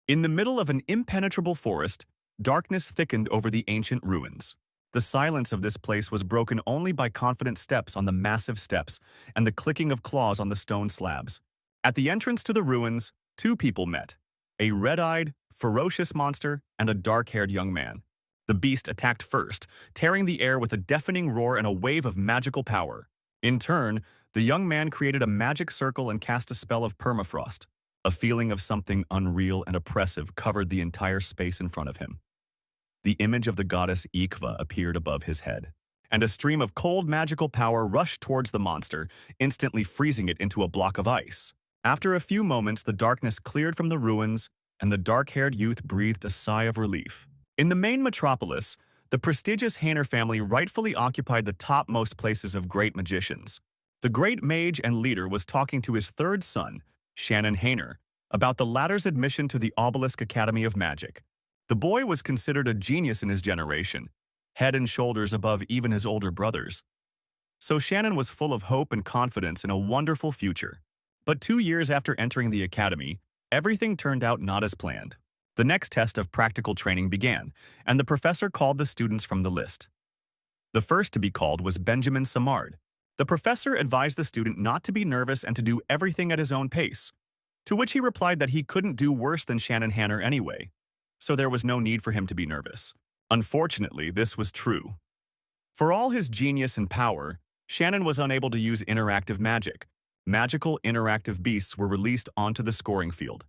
In the middle of an impenetrable forest, darkness thickened over the ancient ruins. The silence of this place was broken only by confident steps on the massive steps and the clicking of claws on the stone slabs. At the entrance to the ruins, two people met: a red-eyed, ferocious monster and a dark-haired young man. The beast attacked first, tearing the air with a deafening roar and a wave of magical power. In turn, the young man created a magic circle and cast a spell of permafrost. A feeling of something unreal and oppressive covered the entire space in front of him. The image of the goddess Ikva appeared above his head, and a stream of cold magical power rushed towards the monster, instantly freezing it into a block of ice. After a few moments, the darkness cleared from the ruins, and the dark-haired youth breathed a sigh of relief. In the main metropolis, the prestigious Hainer family rightfully occupied the topmost places of great magicians. The great mage and leader was talking to his third son, Shannon Hainer, about the latter's admission to the Obelisk Academy of Magic. The boy was considered a genius in his generation, head and shoulders above even his older brothers. So Shannon was full of hope and confidence in a wonderful future. But 2 years after entering the academy, everything turned out not as planned. The next test of practical training began, and the professor called the students from the list. The first to be called was Benjamin Samard. The professor advised the student not to be nervous and to do everything at his own pace, to which he replied that he couldn't do worse than Shannon Hainer anyway, so there was no need for him to be nervous. Unfortunately, this was true. For all his genius and power, Shannon was unable to use interactive magic. Magical interactive beasts were released onto the scoring field.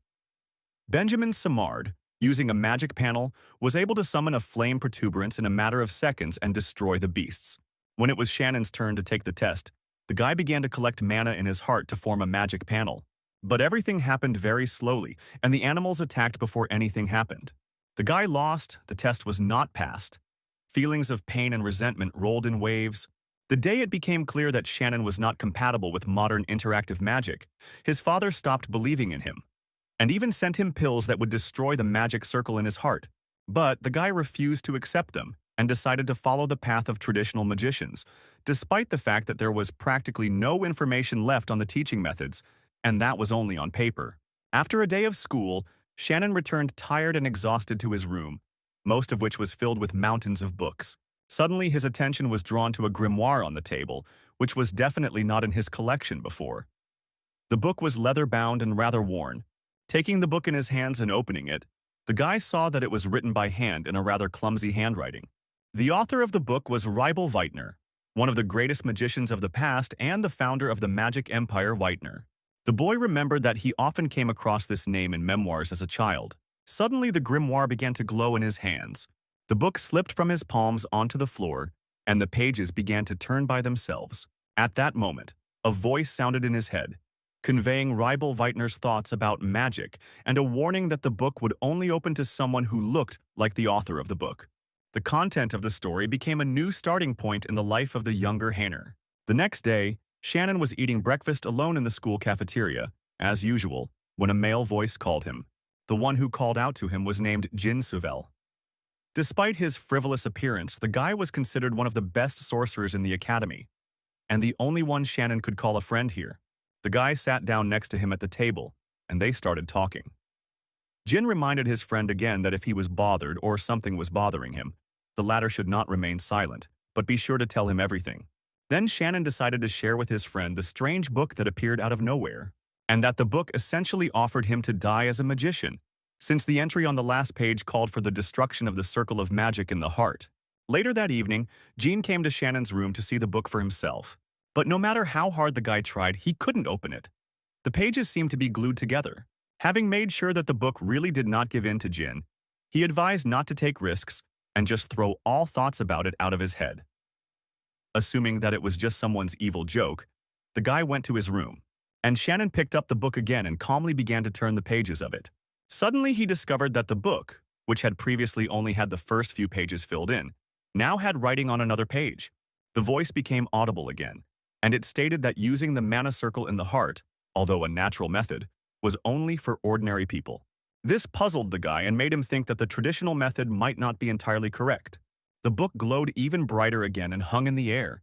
Benjamin Samard, using a magic panel, was able to summon a flame protuberance in a matter of seconds and destroy the beasts. When it was Shannon's turn to take the test, the guy began to collect mana in his heart to form a magic panel. But everything happened very slowly, and the animals attacked before anything happened. The guy lost, the test was not passed. Feelings of pain and resentment rolled in waves. The day it became clear that Shannon was not compatible with modern interactive magic, his father stopped believing in him, and even sent him pills that would destroy the magic circle in his heart. But the guy refused to accept them and decided to follow the path of traditional magicians, despite the fact that there was practically no information left on the teaching methods, and that was only on paper. After a day of school, Shannon returned tired and exhausted to his room, most of which was filled with mountains of books. Suddenly, his attention was drawn to a grimoire on the table, which was definitely not in his collection before. The book was leather-bound and rather worn. Taking the book in his hands and opening it, the guy saw that it was written by hand in a rather clumsy handwriting. The author of the book was Ribel Weitner, one of the greatest magicians of the past and the founder of the magic empire Weitner. The boy remembered that he often came across this name in memoirs as a child. Suddenly, the grimoire began to glow in his hands. The book slipped from his palms onto the floor, and the pages began to turn by themselves. At that moment, a voice sounded in his head, conveying Ribel Weitner's thoughts about magic and a warning that the book would only open to someone who looked like the author of the book. The content of the story became a new starting point in the life of the younger Hainer. The next day, Shannon was eating breakfast alone in the school cafeteria, as usual, when a male voice called him. The one who called out to him was named Jin Suvel. Despite his frivolous appearance, the guy was considered one of the best sorcerers in the academy, and the only one Shannon could call a friend here. The guy sat down next to him at the table, and they started talking. Jin reminded his friend again that if he was bothered or something was bothering him, the latter should not remain silent, but be sure to tell him everything. Then Shannon decided to share with his friend the strange book that appeared out of nowhere, and that the book essentially offered him to die as a magician, since the entry on the last page called for the destruction of the circle of magic in the heart. Later that evening, Jean came to Shannon's room to see the book for himself. But no matter how hard the guy tried, he couldn't open it. The pages seemed to be glued together. Having made sure that the book really did not give in to Jin, he advised not to take risks and just throw all thoughts about it out of his head. Assuming that it was just someone's evil joke, the guy went to his room, and Shannon picked up the book again and calmly began to turn the pages of it. Suddenly, he discovered that the book, which had previously only had the first few pages filled in, now had writing on another page. The voice became audible again, and it stated that using the mana circle in the heart, although a natural method, was only for ordinary people. This puzzled the guy and made him think that the traditional method might not be entirely correct. The book glowed even brighter again and hung in the air,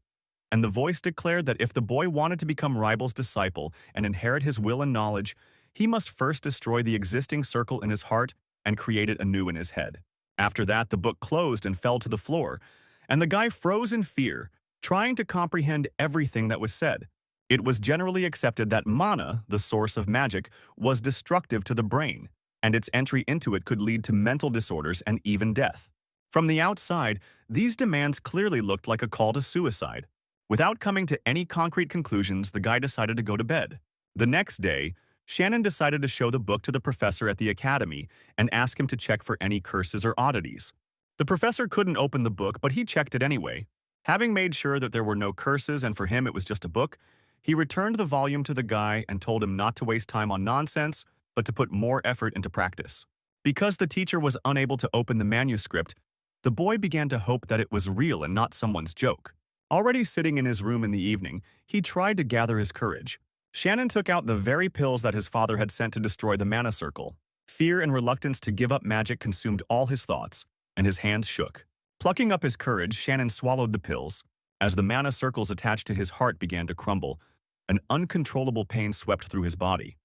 and the voice declared that if the boy wanted to become Ribel's disciple and inherit his will and knowledge, he must first destroy the existing circle in his heart and created anew in his head. After that, the book closed and fell to the floor, and the guy froze in fear, trying to comprehend everything that was said. It was generally accepted that mana, the source of magic, was destructive to the brain, and its entry into it could lead to mental disorders and even death. From the outside, these demands clearly looked like a call to suicide. Without coming to any concrete conclusions, the guy decided to go to bed. The next day, Shannon decided to show the book to the professor at the academy and ask him to check for any curses or oddities. The professor couldn't open the book, but he checked it anyway. Having made sure that there were no curses and for him it was just a book, he returned the volume to the guy and told him not to waste time on nonsense, but to put more effort into practice. Because the teacher was unable to open the manuscript, the boy began to hope that it was real and not someone's joke. Already sitting in his room in the evening, he tried to gather his courage. Shannon took out the very pills that his father had sent to destroy the mana circle. Fear and reluctance to give up magic consumed all his thoughts, and his hands shook. Plucking up his courage, Shannon swallowed the pills. As the mana circles attached to his heart began to crumble, an uncontrollable pain swept through his body.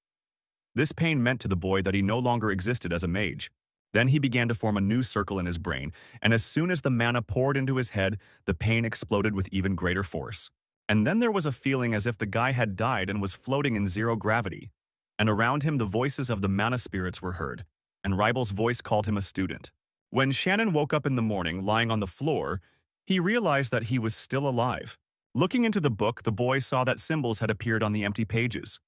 This pain meant to the boy that he no longer existed as a mage. Then he began to form a new circle in his brain, and as soon as the mana poured into his head, the pain exploded with even greater force. And then there was a feeling as if the guy had died and was floating in zero gravity. And around him the voices of the mana spirits were heard, and Ribel's voice called him a student. When Shannon woke up in the morning, lying on the floor, he realized that he was still alive. Looking into the book, the boy saw that symbols had appeared on the empty pages.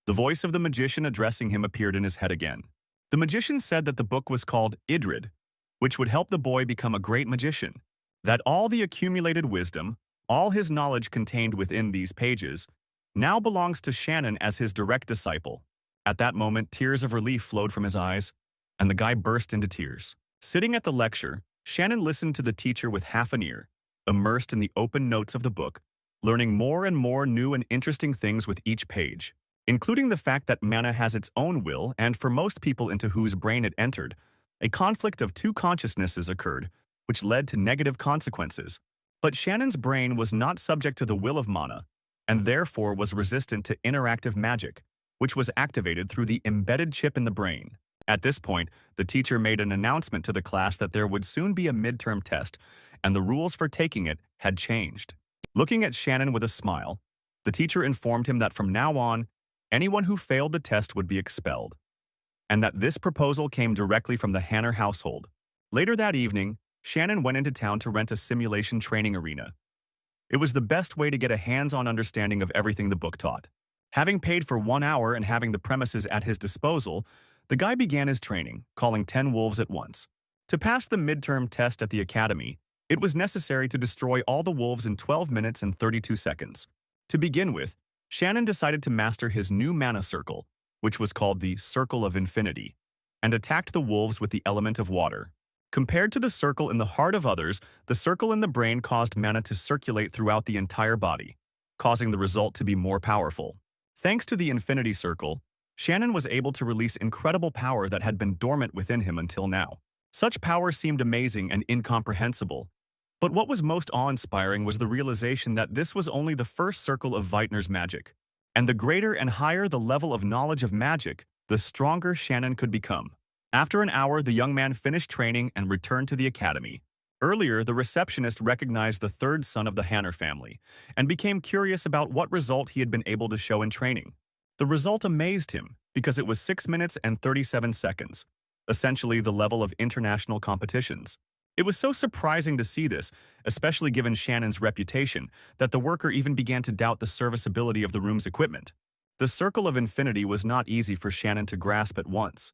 The voice of the magician addressing him appeared in his head again. The magician said that the book was called Idrid, which would help the boy become a great magician, that all the accumulated wisdom, all his knowledge contained within these pages, now belongs to Shannon as his direct disciple. At that moment, tears of relief flowed from his eyes, and the guy burst into tears. Sitting at the lecture, Shannon listened to the teacher with half an ear, immersed in the open notes of the book, learning more and more new and interesting things with each page, including the fact that mana has its own will, and for most people into whose brain it entered, a conflict of two consciousnesses occurred, which led to negative consequences. But Shannon's brain was not subject to the will of mana, and therefore was resistant to interactive magic, which was activated through the embedded chip in the brain. At this point, the teacher made an announcement to the class that there would soon be a midterm test, and the rules for taking it had changed. Looking at Shannon with a smile, the teacher informed him that from now on, anyone who failed the test would be expelled, and that this proposal came directly from the Hanner household. Later that evening, Shannon went into town to rent a simulation training arena. It was the best way to get a hands-on understanding of everything the book taught. Having paid for 1 hour and having the premises at his disposal, the guy began his training, calling 10 wolves at once. To pass the midterm test at the academy, it was necessary to destroy all the wolves in 12 minutes and 32 seconds. To begin with, Shannon decided to master his new mana circle, which was called the Circle of Infinity, and attacked the wolves with the element of water. Compared to the circle in the heart of others, the circle in the brain caused mana to circulate throughout the entire body, causing the result to be more powerful. Thanks to the Infinity Circle, Shannon was able to release incredible power that had been dormant within him until now. Such power seemed amazing and incomprehensible, but what was most awe-inspiring was the realization that this was only the first circle of Weitner's magic, and the greater and higher the level of knowledge of magic, the stronger Shannon could become. After an hour, the young man finished training and returned to the academy. Earlier, the receptionist recognized the third son of the Hanner family and became curious about what result he had been able to show in training. The result amazed him because it was 6 minutes and 37 seconds, essentially the level of international competitions. It was so surprising to see this, especially given Shannon's reputation, that the worker even began to doubt the serviceability of the room's equipment. The Circle of Infinity was not easy for Shannon to grasp at once.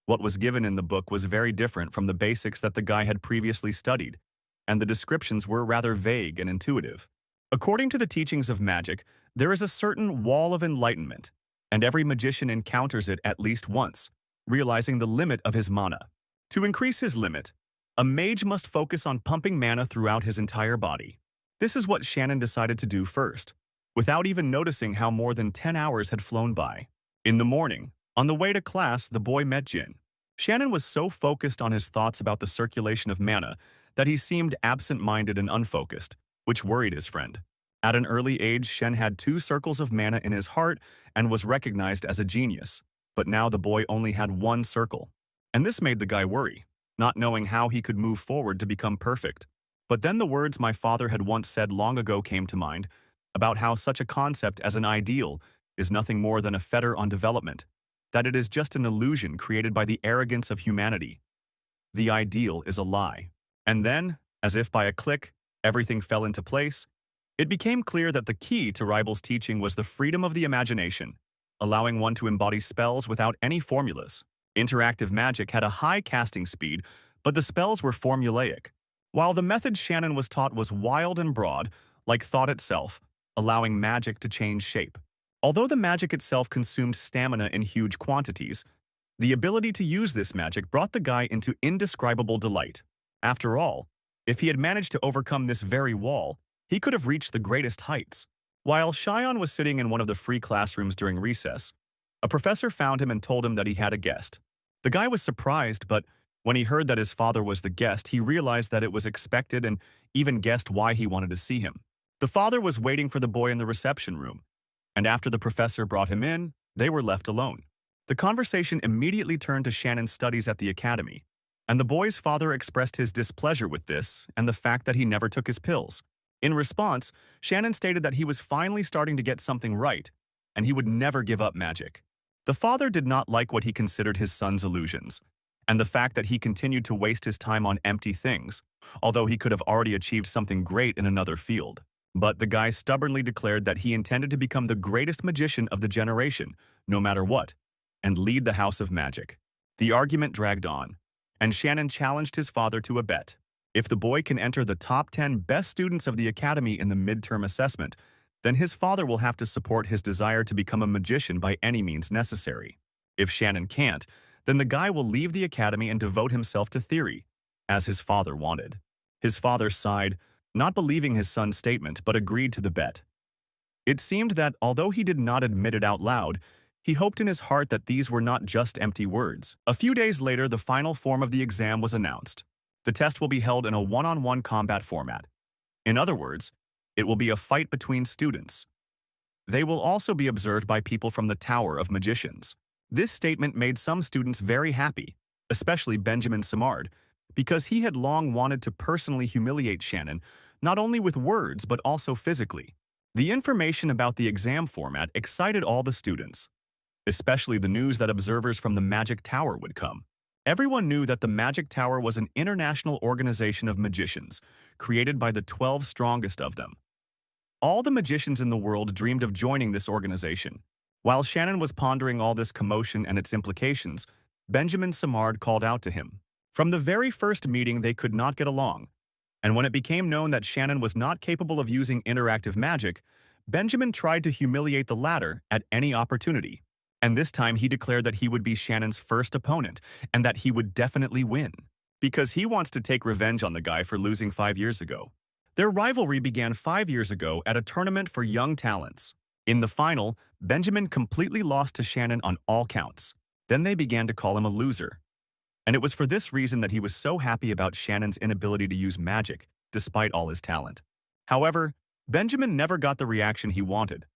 What was given in the book was very different from the basics that the guy had previously studied, and the descriptions were rather vague and intuitive. According to the teachings of magic, there is a certain wall of enlightenment, and every magician encounters it at least once, realizing the limit of his mana. To increase his limit, a mage must focus on pumping mana throughout his entire body. This is what Shannon decided to do first, without even noticing how more than 10 hours had flown by. In the morning, on the way to class, the boy met Jin. Shannon was so focused on his thoughts about the circulation of mana that he seemed absent-minded and unfocused, which worried his friend. At an early age, Shen had 2 circles of mana in his heart and was recognized as a genius, but now the boy only had 1 circle. And this made the guy worry, not knowing how he could move forward to become perfect. But then the words my father had once said long ago came to mind, about how such a concept as an ideal is nothing more than a fetter on development, that it is just an illusion created by the arrogance of humanity. The ideal is a lie. And then, as if by a click, everything fell into place. It became clear that the key to Ribel's teaching was the freedom of the imagination, allowing one to embody spells without any formulas. Interactive magic had a high casting speed, but the spells were formulaic, while the method Shannon was taught was wild and broad, like thought itself, allowing magic to change shape. Although the magic itself consumed stamina in huge quantities, the ability to use this magic brought the guy into indescribable delight. After all, if he had managed to overcome this very wall, he could have reached the greatest heights. While Shion was sitting in one of the free classrooms during recess, a professor found him and told him that he had a guest. The guy was surprised, but when he heard that his father was the guest, he realized that it was expected and even guessed why he wanted to see him. The father was waiting for the boy in the reception room, and after the professor brought him in, they were left alone. The conversation immediately turned to Shannon's studies at the academy, and the boy's father expressed his displeasure with this and the fact that he never took his pills. In response, Shannon stated that he was finally starting to get something right, and he would never give up magic. The father did not like what he considered his son's illusions, and the fact that he continued to waste his time on empty things, although he could have already achieved something great in another field. But the guy stubbornly declared that he intended to become the greatest magician of the generation, no matter what, and lead the House of Magic. The argument dragged on, and Shannon challenged his father to a bet. If the boy can enter the top 10 best students of the academy in the midterm assessment, then his father will have to support his desire to become a magician by any means necessary. If Shannon can't, then the guy will leave the academy and devote himself to theory, as his father wanted. His father sighed, not believing his son's statement, but agreed to the bet. It seemed that, although he did not admit it out loud, he hoped in his heart that these were not just empty words. A few days later, the final form of the exam was announced. The test will be held in a one-on-one combat format. In other words, it will be a fight between students. They will also be observed by people from the Tower of Magicians. This statement made some students very happy, especially Benjamin Simard, because he had long wanted to personally humiliate Shannon, not only with words but also physically. The information about the exam format excited all the students, especially the news that observers from the Magic Tower would come. Everyone knew that the Magic Tower was an international organization of magicians, created by the 12 strongest of them. All the magicians in the world dreamed of joining this organization. While Shannon was pondering all this commotion and its implications, Benjamin Simard called out to him. From the very first meeting, they could not get along, and when it became known that Shannon was not capable of using interactive magic, Benjamin tried to humiliate the latter at any opportunity. And this time he declared that he would be Shannon's first opponent and that he would definitely win, because he wants to take revenge on the guy for losing 5 years ago. Their rivalry began 5 years ago at a tournament for young talents. In the final, Benjamin completely lost to Shannon on all counts. Then they began to call him a loser. And it was for this reason that he was so happy about Shannon's inability to use magic, despite all his talent. However, Benjamin never got the reaction he wanted.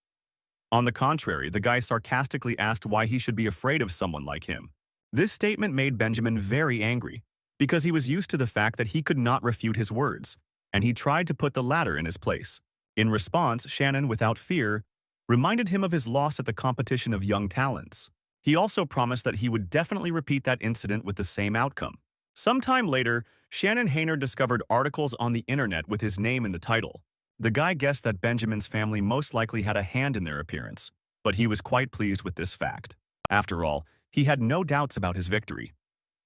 On the contrary, the guy sarcastically asked why he should be afraid of someone like him. This statement made Benjamin very angry, because he was used to the fact that he could not refute his words, and he tried to put the latter in his place. In response, Shannon, without fear, reminded him of his loss at the competition of young talents. He also promised that he would definitely repeat that incident with the same outcome. Sometime later, Shannon Hayner discovered articles on the internet with his name in the title. The guy guessed that Benjamin's family most likely had a hand in their appearance, but he was quite pleased with this fact. After all, he had no doubts about his victory.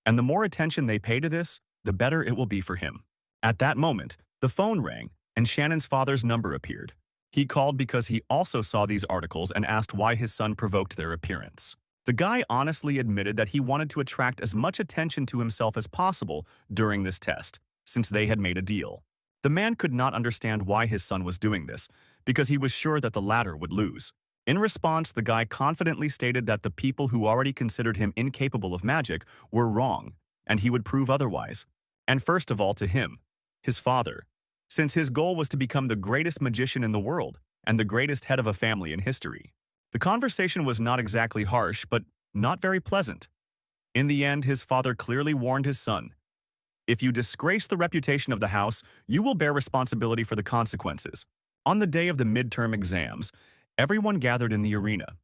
And the more attention they pay to this, the better it will be for him. At that moment, the phone rang, and Shannon's father's number appeared. He called because he also saw these articles and asked why his son provoked their appearance. The guy honestly admitted that he wanted to attract as much attention to himself as possible during this test, since they had made a deal. The man could not understand why his son was doing this, because he was sure that the latter would lose. In response, the guy confidently stated that the people who already considered him incapable of magic were wrong, and he would prove otherwise. And first of all to him, his father, since his goal was to become the greatest magician in the world and the greatest head of a family in history. The conversation was not exactly harsh, but not very pleasant. In the end, his father clearly warned his son, "If you disgrace the reputation of the house, you will bear responsibility for the consequences." On the day of the midterm exams, everyone gathered in the arena.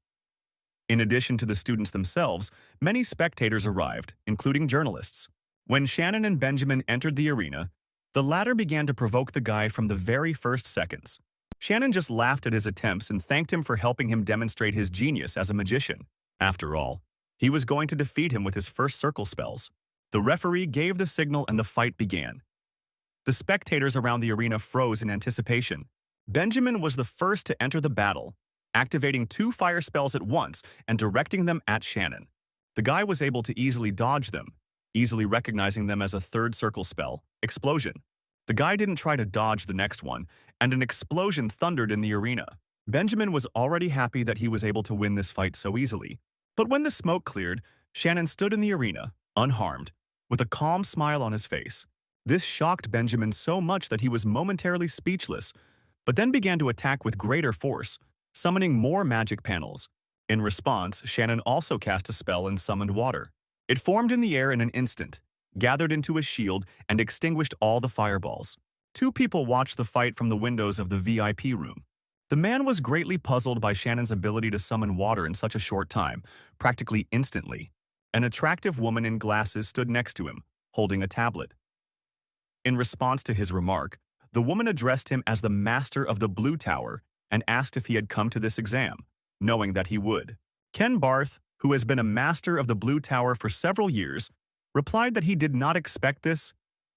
In addition to the students themselves, many spectators arrived, including journalists. When Shannon and Benjamin entered the arena, the latter began to provoke the guy from the very first seconds. Shannon just laughed at his attempts and thanked him for helping him demonstrate his genius as a magician. After all, he was going to defeat him with his first circle spells. The referee gave the signal and the fight began. The spectators around the arena froze in anticipation. Benjamin was the first to enter the battle, activating 2 fire spells at once and directing them at Shannon. The guy was able to easily dodge them, easily recognizing them as a third circle spell, Explosion. The guy didn't try to dodge the next one, and an explosion thundered in the arena. Benjamin was already happy that he was able to win this fight so easily. But when the smoke cleared, Shannon stood in the arena, unharmed, with a calm smile on his face. This shocked Benjamin so much that he was momentarily speechless, but then began to attack with greater force, summoning more magic panels. In response, Shannon also cast a spell and summoned water. It formed in the air in an instant, gathered into a shield, and extinguished all the fireballs. 2 people watched the fight from the windows of the VIP room. The man was greatly puzzled by Shannon's ability to summon water in such a short time, practically instantly. An attractive woman in glasses stood next to him, holding a tablet. In response to his remark, the woman addressed him as the master of the Blue Tower and asked if he had come to this exam, knowing that he would. Ken Barth, who has been a master of the Blue Tower for several years, replied that he did not expect this.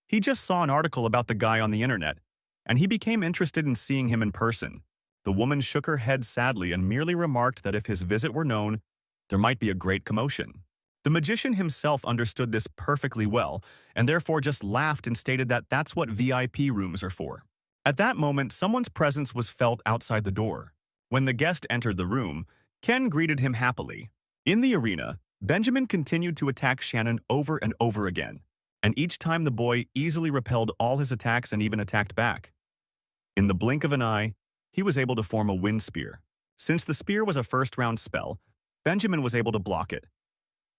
He just saw an article about the guy on the internet, and he became interested in seeing him in person. The woman shook her head sadly and merely remarked that if his visit were known, there might be a great commotion. The magician himself understood this perfectly well, and therefore just laughed and stated that that's what VIP rooms are for. At that moment, someone's presence was felt outside the door. When the guest entered the room, Ken greeted him happily. In the arena, Benjamin continued to attack Shannon over and over again, and each time the boy easily repelled all his attacks and even attacked back. In the blink of an eye, he was able to form a wind spear. Since the spear was a first-round spell, Benjamin was able to block it.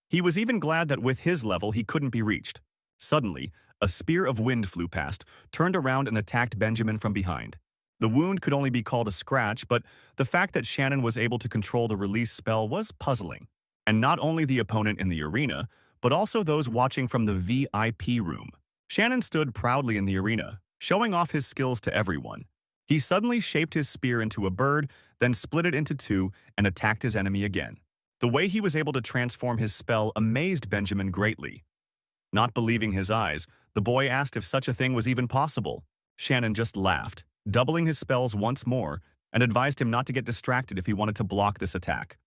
He was even glad that with his level he couldn't be reached. Suddenly, a spear of wind flew past, turned around and attacked Benjamin from behind. The wound could only be called a scratch, but the fact that Shannon was able to control the release spell was puzzling. And not only the opponent in the arena, but also those watching from the VIP room. Shannon stood proudly in the arena, showing off his skills to everyone. He suddenly shaped his spear into a bird, then split it into 2 and attacked his enemy again. The way he was able to transform his spell amazed Benjamin greatly. Not believing his eyes, the boy asked if such a thing was even possible. Shannon just laughed, doubling his spells once more, and advised him not to get distracted if he wanted to block this attack.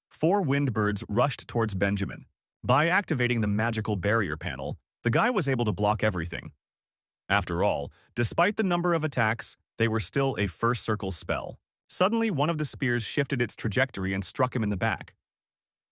4 wind birds rushed towards Benjamin. By activating the magical barrier panel, the guy was able to block everything. After all, despite the number of attacks, they were still a first circle spell. Suddenly, one of the spears shifted its trajectory and struck him in the back.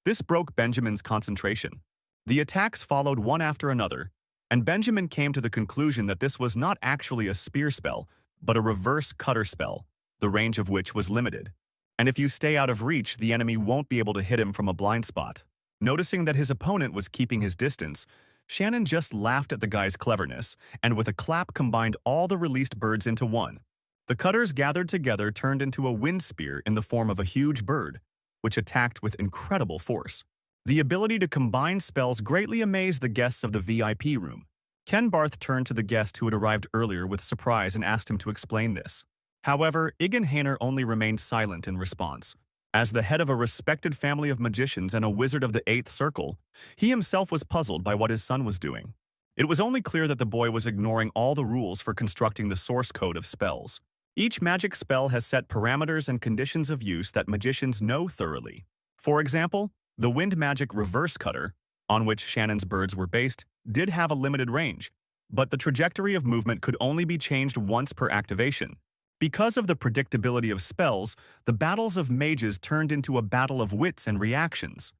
This broke Benjamin's concentration. The attacks followed one after another, and Benjamin came to the conclusion that this was not actually a spear spell, but a reverse cutter spell, the range of which was limited. And if you stay out of reach, the enemy won't be able to hit him from a blind spot. Noticing that his opponent was keeping his distance, Shannon just laughed at the guy's cleverness, and with a clap combined all the released birds into one. The cutters gathered together turned into a wind spear in the form of a huge bird, which attacked with incredible force. The ability to combine spells greatly amazed the guests of the VIP room. Ken Barth turned to the guest who had arrived earlier with surprise and asked him to explain this. However, Egan Hainer only remained silent in response. As the head of a respected family of magicians and a wizard of the 8th circle, he himself was puzzled by what his son was doing. It was only clear that the boy was ignoring all the rules for constructing the source code of spells. Each magic spell has set parameters and conditions of use that magicians know thoroughly. For example, the wind magic reverse cutter, on which Shannon's birds were based, did have a limited range, but the trajectory of movement could only be changed once per activation. Because of the predictability of spells, the battles of mages turned into a battle of wits and reactions.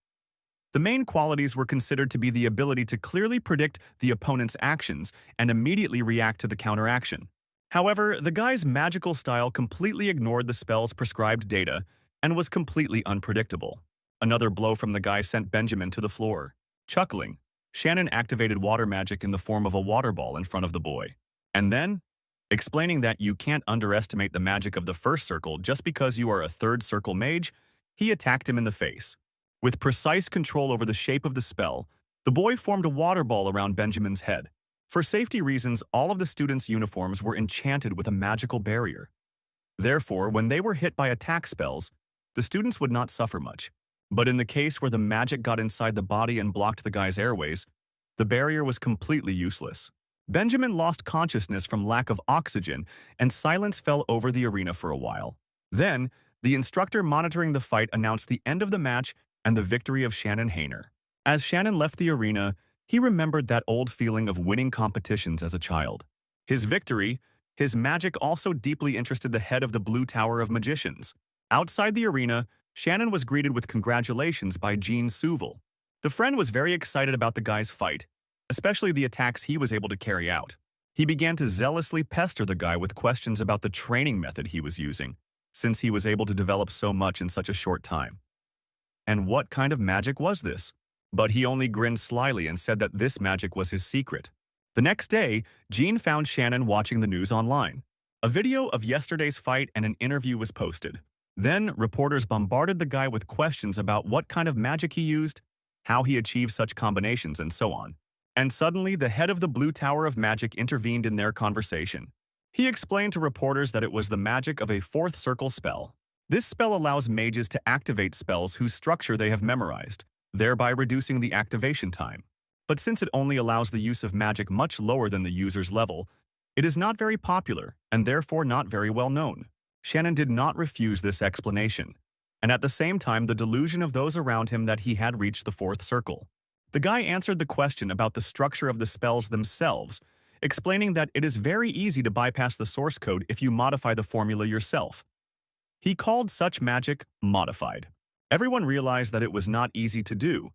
The main qualities were considered to be the ability to clearly predict the opponent's actions and immediately react to the counteraction. However, the guy's magical style completely ignored the spell's prescribed data and was completely unpredictable. Another blow from the guy sent Benjamin to the floor. Chuckling, Shannon activated water magic in the form of a water ball in front of the boy. And then, explaining that you can't underestimate the magic of the first circle just because you are a third circle mage, he attacked him in the face. With precise control over the shape of the spell, the boy formed a water ball around Benjamin's head. For safety reasons, all of the students' uniforms were enchanted with a magical barrier. Therefore, when they were hit by attack spells, the students would not suffer much. But in the case where the magic got inside the body and blocked the guy's airways, the barrier was completely useless. Benjamin lost consciousness from lack of oxygen, and silence fell over the arena for a while. Then, the instructor monitoring the fight announced the end of the match and the victory of Shannon Hayner. As Shannon left the arena, he remembered that old feeling of winning competitions as a child. His victory, his magic also deeply interested the head of the Blue Tower of Magicians. Outside the arena, Shannon was greeted with congratulations by Jean Suval. The friend was very excited about the guy's fight, especially the attacks he was able to carry out. He began to zealously pester the guy with questions about the training method he was using, since he was able to develop so much in such a short time. And what kind of magic was this? But he only grinned slyly and said that this magic was his secret. The next day, Jean found Shannon watching the news online. A video of yesterday's fight and an interview was posted. Then, reporters bombarded the guy with questions about what kind of magic he used, how he achieved such combinations, and so on. And suddenly, the head of the Blue Tower of Magic intervened in their conversation. He explained to reporters that it was the magic of a fourth circle spell. This spell allows mages to activate spells whose structure they have memorized, thereby reducing the activation time. But since it only allows the use of magic much lower than the user's level, it is not very popular and therefore not very well known. Shannon did not refuse this explanation, and at the same time the delusion of those around him that he had reached the fourth circle. The guy answered the question about the structure of the spells themselves, explaining that it is very easy to bypass the source code if you modify the formula yourself. He called such magic modified. Everyone realized that it was not easy to do,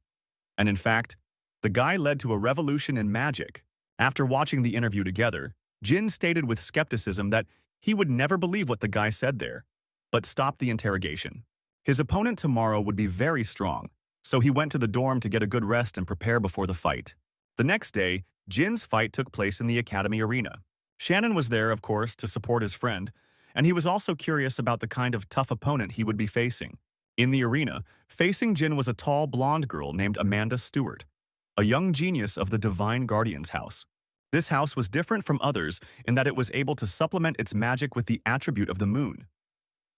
and in fact, the guy led to a revolution in magic. After watching the interview together, Jin stated with skepticism that he would never believe what the guy said there, but stopped the interrogation. His opponent tomorrow would be very strong, so he went to the dorm to get a good rest and prepare before the fight. The next day, Jin's fight took place in the academy arena. Shannon was there, of course, to support his friend, and he was also curious about the kind of tough opponent he would be facing. In the arena, facing Jin was a tall blonde girl named Amanda Stewart, a young genius of the Divine Guardian's house. This house was different from others in that it was able to supplement its magic with the attribute of the moon.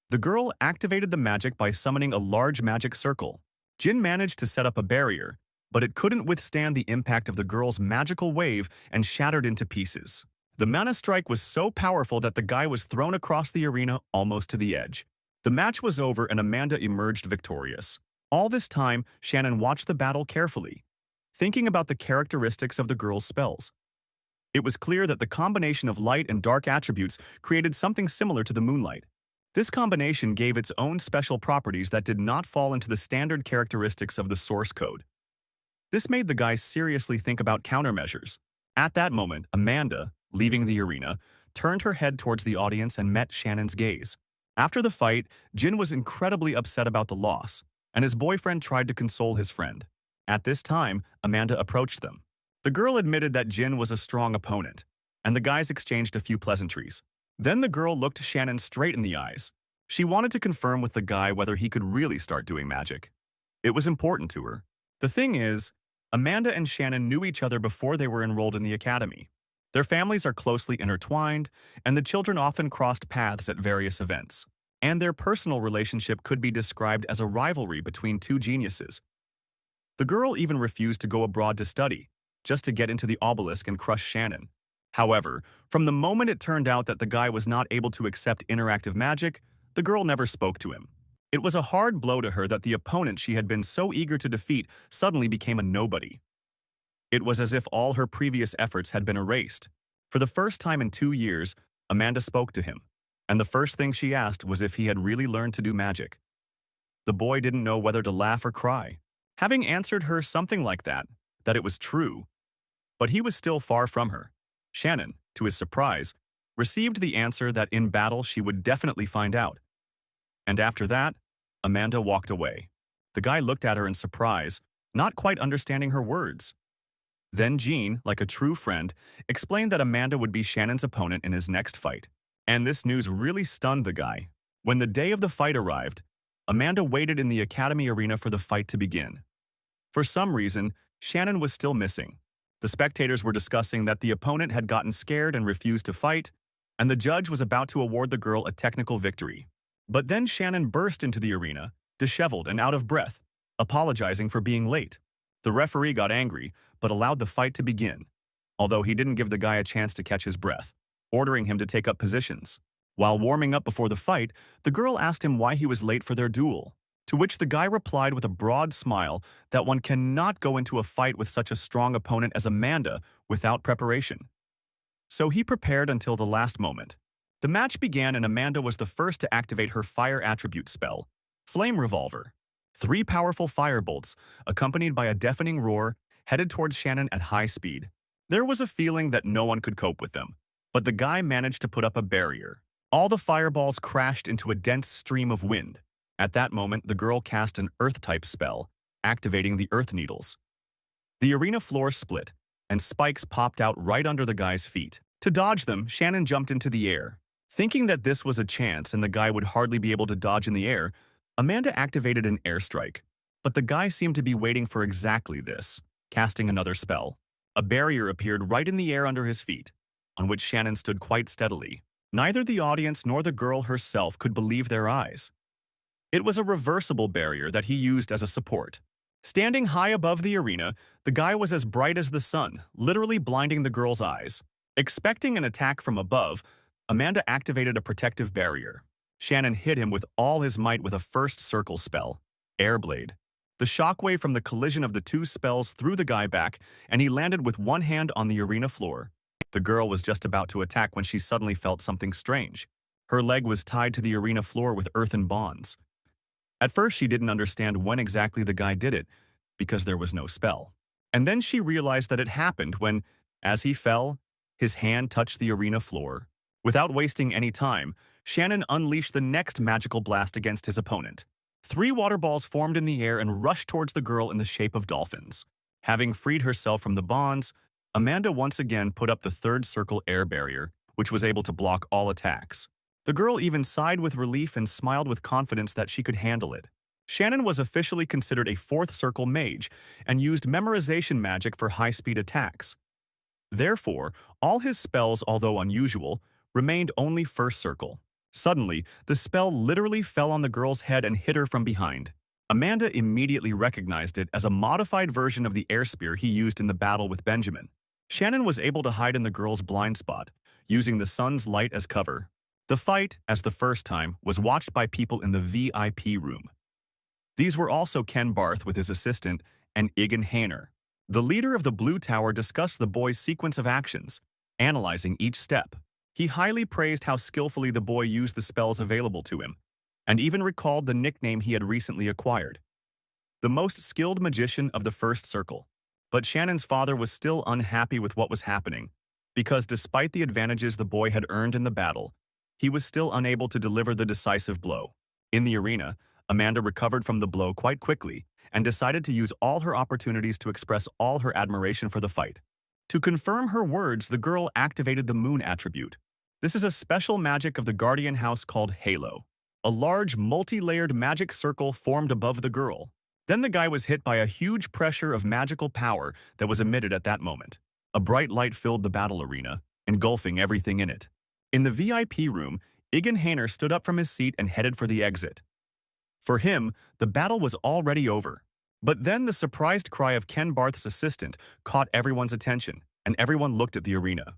The girl activated the magic by summoning a large magic circle. Jin managed to set up a barrier, but it couldn't withstand the impact of the girl's magical wave and shattered into pieces. The mana strike was so powerful that the guy was thrown across the arena almost to the edge. The match was over and Amanda emerged victorious. All this time, Shannon watched the battle carefully, thinking about the characteristics of the girl's spells. It was clear that the combination of light and dark attributes created something similar to the moonlight. This combination gave its own special properties that did not fall into the standard characteristics of the source code. This made the guy seriously think about countermeasures. At that moment, Amanda, leaving the arena, turned her head towards the audience and met Shannon's gaze. After the fight, Jin was incredibly upset about the loss, and his boyfriend tried to console his friend. At this time, Amanda approached them. The girl admitted that Jin was a strong opponent, and the guys exchanged a few pleasantries. Then the girl looked Shannon straight in the eyes. She wanted to confirm with the guy whether he could really start doing magic. It was important to her. The thing is, Amanda and Shannon knew each other before they were enrolled in the academy. Their families are closely intertwined, and the children often crossed paths at various events. And their personal relationship could be described as a rivalry between two geniuses. The girl even refused to go abroad to study, just to get into the obelisk and crush Shannon. However, from the moment it turned out that the guy was not able to accept interactive magic, the girl never spoke to him. It was a hard blow to her that the opponent she had been so eager to defeat suddenly became a nobody. It was as if all her previous efforts had been erased. For the first time in 2 years, Amanda spoke to him, and the first thing she asked was if he had really learned to do magic. The boy didn't know whether to laugh or cry. Having answered her something like that it was true, but he was still far from her. Shannon, to his surprise, received the answer that in battle she would definitely find out. And after that, Amanda walked away. The guy looked at her in surprise, not quite understanding her words. Then Jean, like a true friend, explained that Amanda would be Shannon's opponent in his next fight. And this news really stunned the guy. When the day of the fight arrived, Amanda waited in the Academy arena for the fight to begin. For some reason, Shannon was still missing. The spectators were discussing that the opponent had gotten scared and refused to fight, and the judge was about to award the girl a technical victory. But then Shannon burst into the arena, disheveled and out of breath, apologizing for being late. The referee got angry, but allowed the fight to begin, although he didn't give the guy a chance to catch his breath, ordering him to take up positions. While warming up before the fight, the girl asked him why he was late for their duel, to which the guy replied with a broad smile that one cannot go into a fight with such a strong opponent as Amanda without preparation. So he prepared until the last moment. The match began and Amanda was the first to activate her fire attribute spell, Flame Revolver. 3 powerful firebolts, accompanied by a deafening roar, headed towards Shannon at high speed. There was a feeling that no one could cope with them, but the guy managed to put up a barrier. All the fireballs crashed into a dense stream of wind. At that moment, the girl cast an Earth-type spell, activating the Earth Needles. The arena floor split, and spikes popped out right under the guy's feet. To dodge them, Shannon jumped into the air. Thinking that this was a chance and the guy would hardly be able to dodge in the air, Amanda activated an airstrike. But the guy seemed to be waiting for exactly this, casting another spell. A barrier appeared right in the air under his feet, on which Shannon stood quite steadily. Neither the audience nor the girl herself could believe their eyes. It was a reversible barrier that he used as a support. Standing high above the arena, the guy was as bright as the sun, literally blinding the girl's eyes. Expecting an attack from above, Amanda activated a protective barrier. Shannon hit him with all his might with a first circle spell, Airblade. The shockwave from the collision of the 2 spells threw the guy back, and he landed with one hand on the arena floor. The girl was just about to attack when she suddenly felt something strange. Her leg was tied to the arena floor with earthen bonds. At first, she didn't understand when exactly the guy did it, because there was no spell. And then she realized that it happened when, as he fell, his hand touched the arena floor. Without wasting any time, Shannon unleashed the next magical blast against his opponent. 3 water balls formed in the air and rushed towards the girl in the shape of dolphins. Having freed herself from the bonds, Amanda once again put up the 3rd circle air barrier, which was able to block all attacks. The girl even sighed with relief and smiled with confidence that she could handle it. Shannon was officially considered a 4th circle mage and used memorization magic for high-speed attacks. Therefore, all his spells, although unusual, remained only 1st circle. Suddenly, the spell literally fell on the girl's head and hit her from behind. Amanda immediately recognized it as a modified version of the air spear he used in the battle with Benjamin. Shannon was able to hide in the girl's blind spot, using the sun's light as cover. The fight, as the first time, was watched by people in the VIP room. These were also Ken Barth with his assistant and Egan Hainer. The leader of the Blue Tower discussed the boy's sequence of actions, analyzing each step. He highly praised how skillfully the boy used the spells available to him, and even recalled the nickname he had recently acquired, the most skilled magician of the 1st circle. But Shannon's father was still unhappy with what was happening, because despite the advantages the boy had earned in the battle, he was still unable to deliver the decisive blow. In the arena, Amanda recovered from the blow quite quickly and decided to use all her opportunities to express all her admiration for the fight. To confirm her words, the girl activated the moon attribute. This is a special magic of the Guardian House called Halo. A large, multi-layered magic circle formed above the girl. Then the guy was hit by a huge pressure of magical power that was emitted at that moment. A bright light filled the battle arena, engulfing everything in it. In the VIP room, Egan Hainer stood up from his seat and headed for the exit. For him, the battle was already over. But then the surprised cry of Ken Barth's assistant caught everyone's attention, and everyone looked at the arena.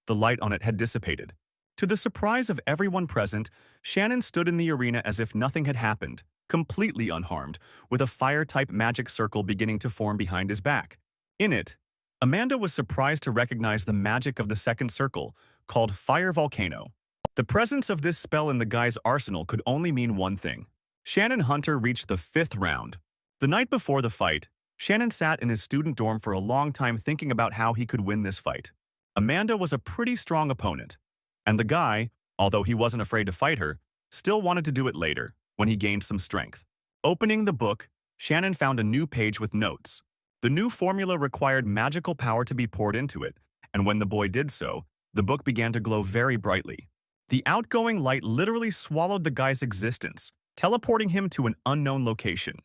The light on it had dissipated. To the surprise of everyone present, Shannon stood in the arena as if nothing had happened, completely unharmed, with a fire-type magic circle beginning to form behind his back. In it, Amanda was surprised to recognize the magic of the 2nd circle, called Fire Volcano. The presence of this spell in the guy's arsenal could only mean one thing. Shannon Hunter reached the 5th round. The night before the fight, Shannon sat in his student dorm for a long time thinking about how he could win this fight. Amanda was a pretty strong opponent, and the guy, although he wasn't afraid to fight her, still wanted to do it later, when he gained some strength. Opening the book, Shannon found a new page with notes. The new formula required magical power to be poured into it, and when the boy did so, the book began to glow very brightly. The outgoing light literally swallowed the guy's existence, teleporting him to an unknown location.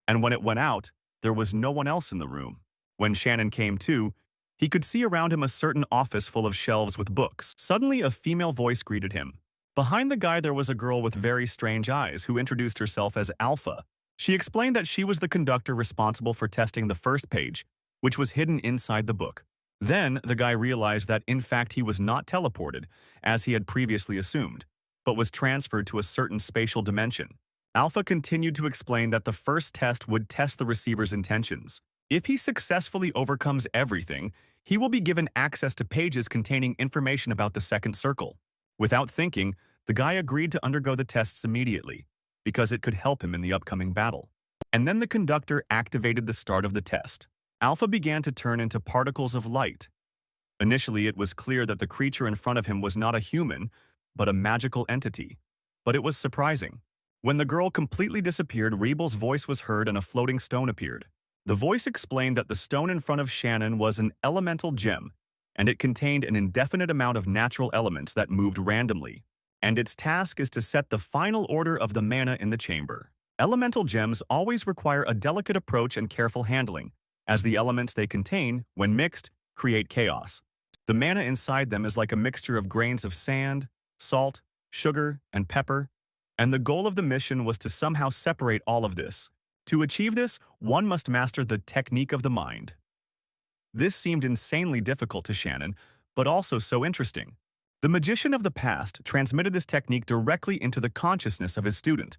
And when it went out, there was no one else in the room. When Shannon came to, he could see around him a certain office full of shelves with books. Suddenly, a female voice greeted him. Behind the guy there was a girl with very strange eyes who introduced herself as Alpha. She explained that she was the conductor responsible for testing the first page, which was hidden inside the book. Then, the guy realized that in fact he was not teleported, as he had previously assumed, but was transferred to a certain spatial dimension. Alpha continued to explain that the first test would test the receiver's intentions. If he successfully overcomes everything, he will be given access to pages containing information about the second circle. Without thinking, the guy agreed to undergo the tests immediately, because it could help him in the upcoming battle. And then the conductor activated the start of the test. Alpha began to turn into particles of light. Initially, it was clear that the creature in front of him was not a human, but a magical entity. But it was surprising. When the girl completely disappeared, Rebel's voice was heard and a floating stone appeared. The voice explained that the stone in front of Shannon was an elemental gem, and it contained an indefinite amount of natural elements that moved randomly. And its task is to set the final order of the mana in the chamber. Elemental gems always require a delicate approach and careful handling, as the elements they contain, when mixed, create chaos. The mana inside them is like a mixture of grains of sand, salt, sugar, and pepper, and the goal of the mission was to somehow separate all of this. To achieve this, one must master the technique of the mind. This seemed insanely difficult to Shannon, but also so interesting. The magician of the past transmitted this technique directly into the consciousness of his student,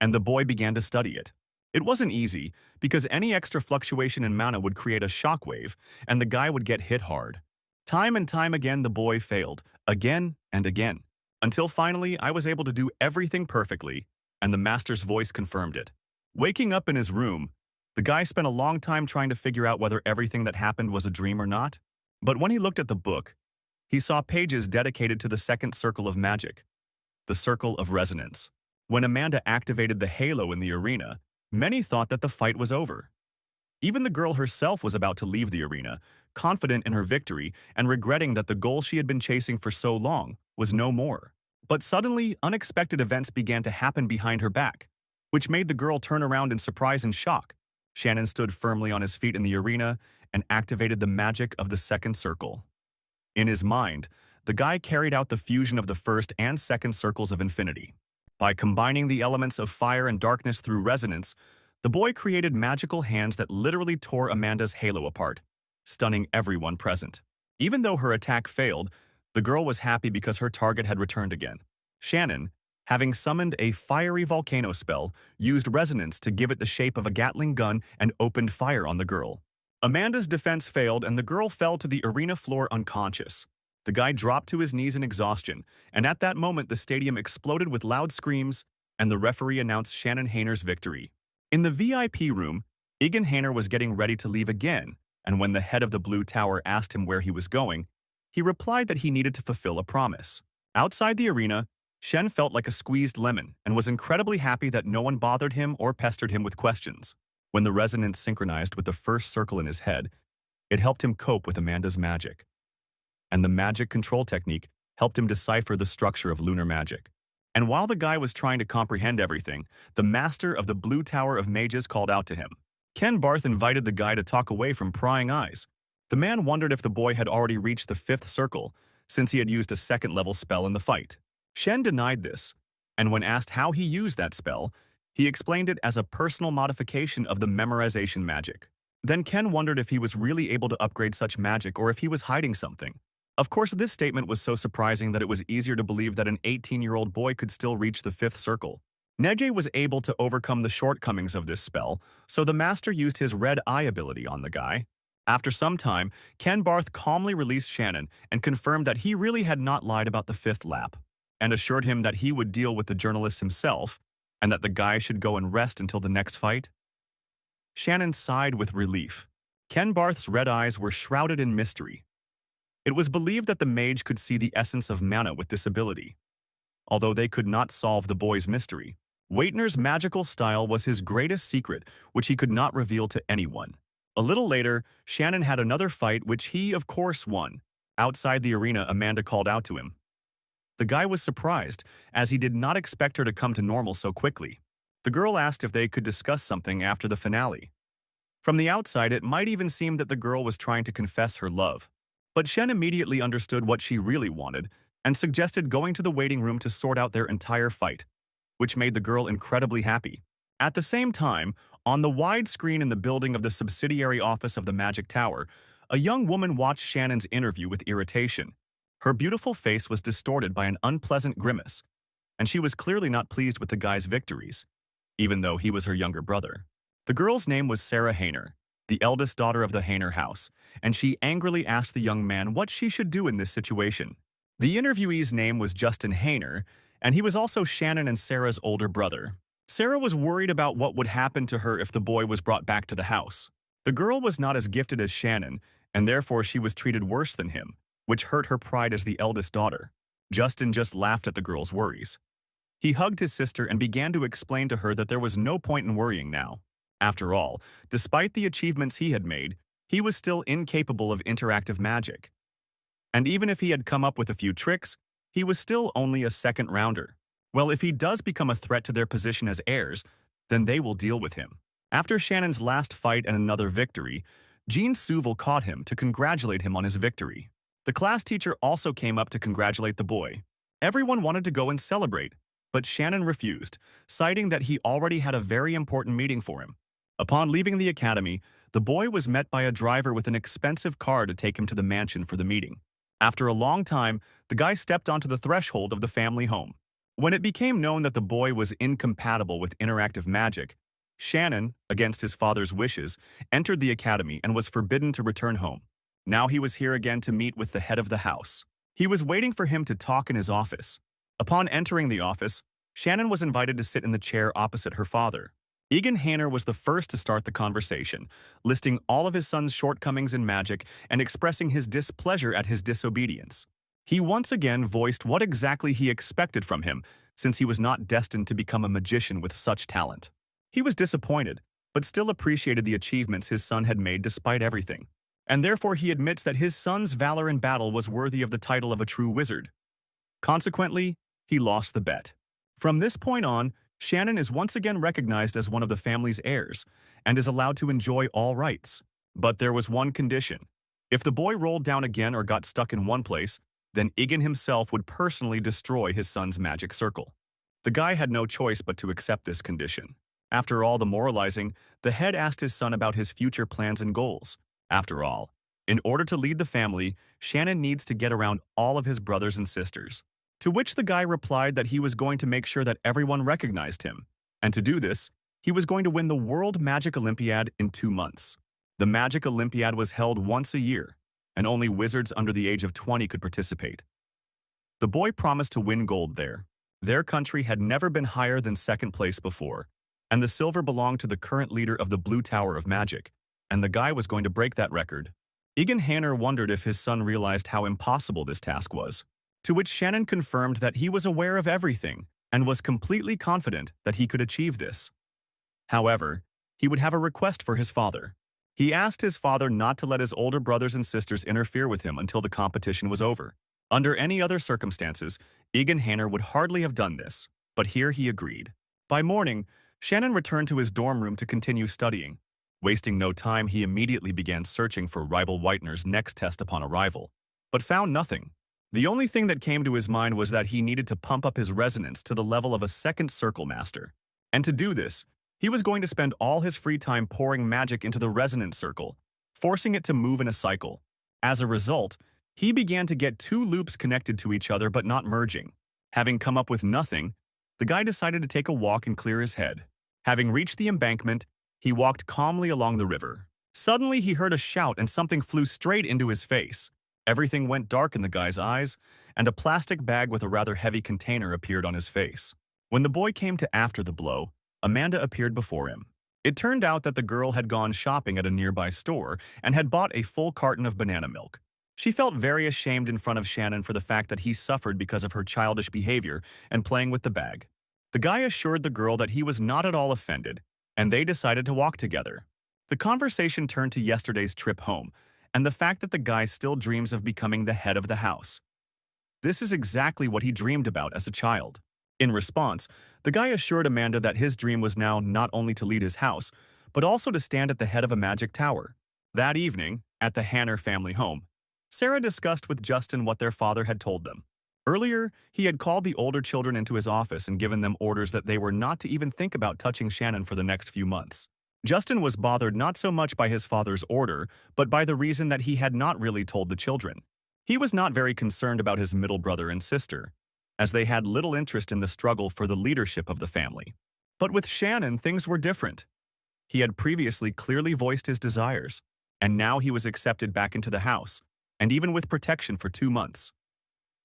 and the boy began to study it. It wasn't easy, because any extra fluctuation in mana would create a shockwave, and the guy would get hit hard. Time and time again the boy failed, again and again, until finally I was able to do everything perfectly, and the master's voice confirmed it. Waking up in his room, the guy spent a long time trying to figure out whether everything that happened was a dream or not. But when he looked at the book, he saw pages dedicated to the second circle of magic, the circle of resonance. When Amanda activated the halo in the arena, many thought that the fight was over. Even the girl herself was about to leave the arena, confident in her victory and regretting that the goal she had been chasing for so long was no more. But suddenly, unexpected events began to happen behind her back, which made the girl turn around in surprise and shock. Shannon stood firmly on his feet in the arena and activated the magic of the second circle. In his mind, the guy carried out the fusion of the first and second circles of infinity. By combining the elements of fire and darkness through resonance, the boy created magical hands that literally tore Amanda's halo apart, stunning everyone present. Even though her attack failed, the girl was happy because her target had returned again. Shannon, having summoned a fiery volcano spell, used resonance to give it the shape of a Gatling gun and opened fire on the girl. Amanda's defense failed and the girl fell to the arena floor unconscious. The guy dropped to his knees in exhaustion, and at that moment the stadium exploded with loud screams, and the referee announced Shannon Hayner's victory. In the VIP room, Egan Hayner was getting ready to leave again, and when the head of the Blue Tower asked him where he was going, he replied that he needed to fulfill a promise. Outside the arena, Shen felt like a squeezed lemon and was incredibly happy that no one bothered him or pestered him with questions. When the resonance synchronized with the first circle in his head, it helped him cope with Amanda's magic. And the magic control technique helped him decipher the structure of lunar magic. And while the guy was trying to comprehend everything, the master of the Blue Tower of Mages called out to him. Ken Barth invited the guy to talk away from prying eyes. The man wondered if the boy had already reached the fifth circle, since he had used a second-level spell in the fight. Shen denied this, and when asked how he used that spell, he explained it as a personal modification of the memorization magic. Then Ken wondered if he was really able to upgrade such magic or if he was hiding something. Of course, this statement was so surprising that it was easier to believe that an 18-year-old boy could still reach the fifth circle. Neji was able to overcome the shortcomings of this spell, so the master used his red eye ability on the guy. After some time, Ken Barth calmly released Shannon and confirmed that he really had not lied about the fifth lap, and assured him that he would deal with the journalist himself, and that the guy should go and rest until the next fight. Shannon sighed with relief. Ken Barth's red eyes were shrouded in mystery. It was believed that the mage could see the essence of mana with this ability, although they could not solve the boy's mystery. Waitner's magical style was his greatest secret, which he could not reveal to anyone. A little later, Shannon had another fight which he, of course, won. Outside the arena, Amanda called out to him. The guy was surprised, as he did not expect her to come to normal so quickly. The girl asked if they could discuss something after the finale. From the outside, it might even seem that the girl was trying to confess her love. But Shen immediately understood what she really wanted and suggested going to the waiting room to sort out their entire fight, which made the girl incredibly happy. At the same time, on the wide screen in the building of the subsidiary office of the Magic Tower, a young woman watched Shannon's interview with irritation. Her beautiful face was distorted by an unpleasant grimace, and she was clearly not pleased with the guy's victories, even though he was her younger brother. The girl's name was Sarah Hayner, the eldest daughter of the Hayner house, and she angrily asked the young man what she should do in this situation. The interviewee's name was Justin Hayner, and he was also Shannon and Sarah's older brother. Sarah was worried about what would happen to her if the boy was brought back to the house. The girl was not as gifted as Shannon, and therefore she was treated worse than him, which hurt her pride as the eldest daughter. Justin just laughed at the girl's worries. He hugged his sister and began to explain to her that there was no point in worrying now. After all, despite the achievements he had made, he was still incapable of interactive magic. And even if he had come up with a few tricks, he was still only a second rounder. Well, if he does become a threat to their position as heirs, then they will deal with him. After Shannon's last fight and another victory, Jean Suval caught him to congratulate him on his victory. The class teacher also came up to congratulate the boy. Everyone wanted to go and celebrate, but Shannon refused, citing that he already had a very important meeting for him. Upon leaving the academy, the boy was met by a driver with an expensive car to take him to the mansion for the meeting. After a long time, the guy stepped onto the threshold of the family home. When it became known that the boy was incompatible with interactive magic, Shannon, against his father's wishes, entered the academy and was forbidden to return home. Now he was here again to meet with the head of the house. He was waiting for him to talk in his office. Upon entering the office, Shannon was invited to sit in the chair opposite her father. Egan Hayner was the first to start the conversation, listing all of his son's shortcomings in magic and expressing his displeasure at his disobedience. He once again voiced what exactly he expected from him, since he was not destined to become a magician with such talent. He was disappointed, but still appreciated the achievements his son had made despite everything, and therefore he admits that his son's valor in battle was worthy of the title of a true wizard. Consequently, he lost the bet. From this point on, Shannon is once again recognized as one of the family's heirs and is allowed to enjoy all rights. But there was one condition. If the boy rolled down again or got stuck in one place, then Egan himself would personally destroy his son's magic circle. The guy had no choice but to accept this condition. After all the moralizing, the head asked his son about his future plans and goals. After all, in order to lead the family, Shannon needs to get around all of his brothers and sisters. To which the guy replied that he was going to make sure that everyone recognized him. And to do this, he was going to win the World Magic Olympiad in 2 months. The Magic Olympiad was held once a year, and only wizards under the age of 20 could participate. The boy promised to win gold there. Their country had never been higher than second place before, and the silver belonged to the current leader of the Blue Tower of Magic, and the guy was going to break that record. Egan Hayner wondered if his son realized how impossible this task was, to which Shannon confirmed that he was aware of everything and was completely confident that he could achieve this. However, he would have a request for his father. He asked his father not to let his older brothers and sisters interfere with him until the competition was over. Under any other circumstances, Egan Hayner would hardly have done this, but here he agreed. By morning, Shannon returned to his dorm room to continue studying. Wasting no time, he immediately began searching for rival Whitener's next test upon arrival, but found nothing. The only thing that came to his mind was that he needed to pump up his resonance to the level of a second circle master. And to do this, he was going to spend all his free time pouring magic into the resonance circle, forcing it to move in a cycle. As a result, he began to get 2 loops connected to each other but not merging. Having come up with nothing, the guy decided to take a walk and clear his head. Having reached the embankment, he walked calmly along the river. Suddenly, he heard a shout and something flew straight into his face. Everything went dark in the guy's eyes, and a plastic bag with a rather heavy container appeared on his face. When the boy came to after the blow, Amanda appeared before him. It turned out that the girl had gone shopping at a nearby store and had bought a full carton of banana milk. She felt very ashamed in front of Shannon for the fact that he suffered because of her childish behavior and playing with the bag. The guy assured the girl that he was not at all offended, and they decided to walk together. The conversation turned to yesterday's trip home, and the fact that the guy still dreams of becoming the head of the house. This is exactly what he dreamed about as a child. In response, the guy assured Amanda that his dream was now not only to lead his house, but also to stand at the head of a magic tower. That evening, at the Hanner family home, Sarah discussed with Justin what their father had told them. Earlier, he had called the older children into his office and given them orders that they were not to even think about touching Shannon for the next few months. Justin was bothered not so much by his father's order, but by the reason that he had not really told the children. He was not very concerned about his middle brother and sister, as they had little interest in the struggle for the leadership of the family. But with Shannon, things were different. He had previously clearly voiced his desires, and now he was accepted back into the house, and even with protection for 2 months.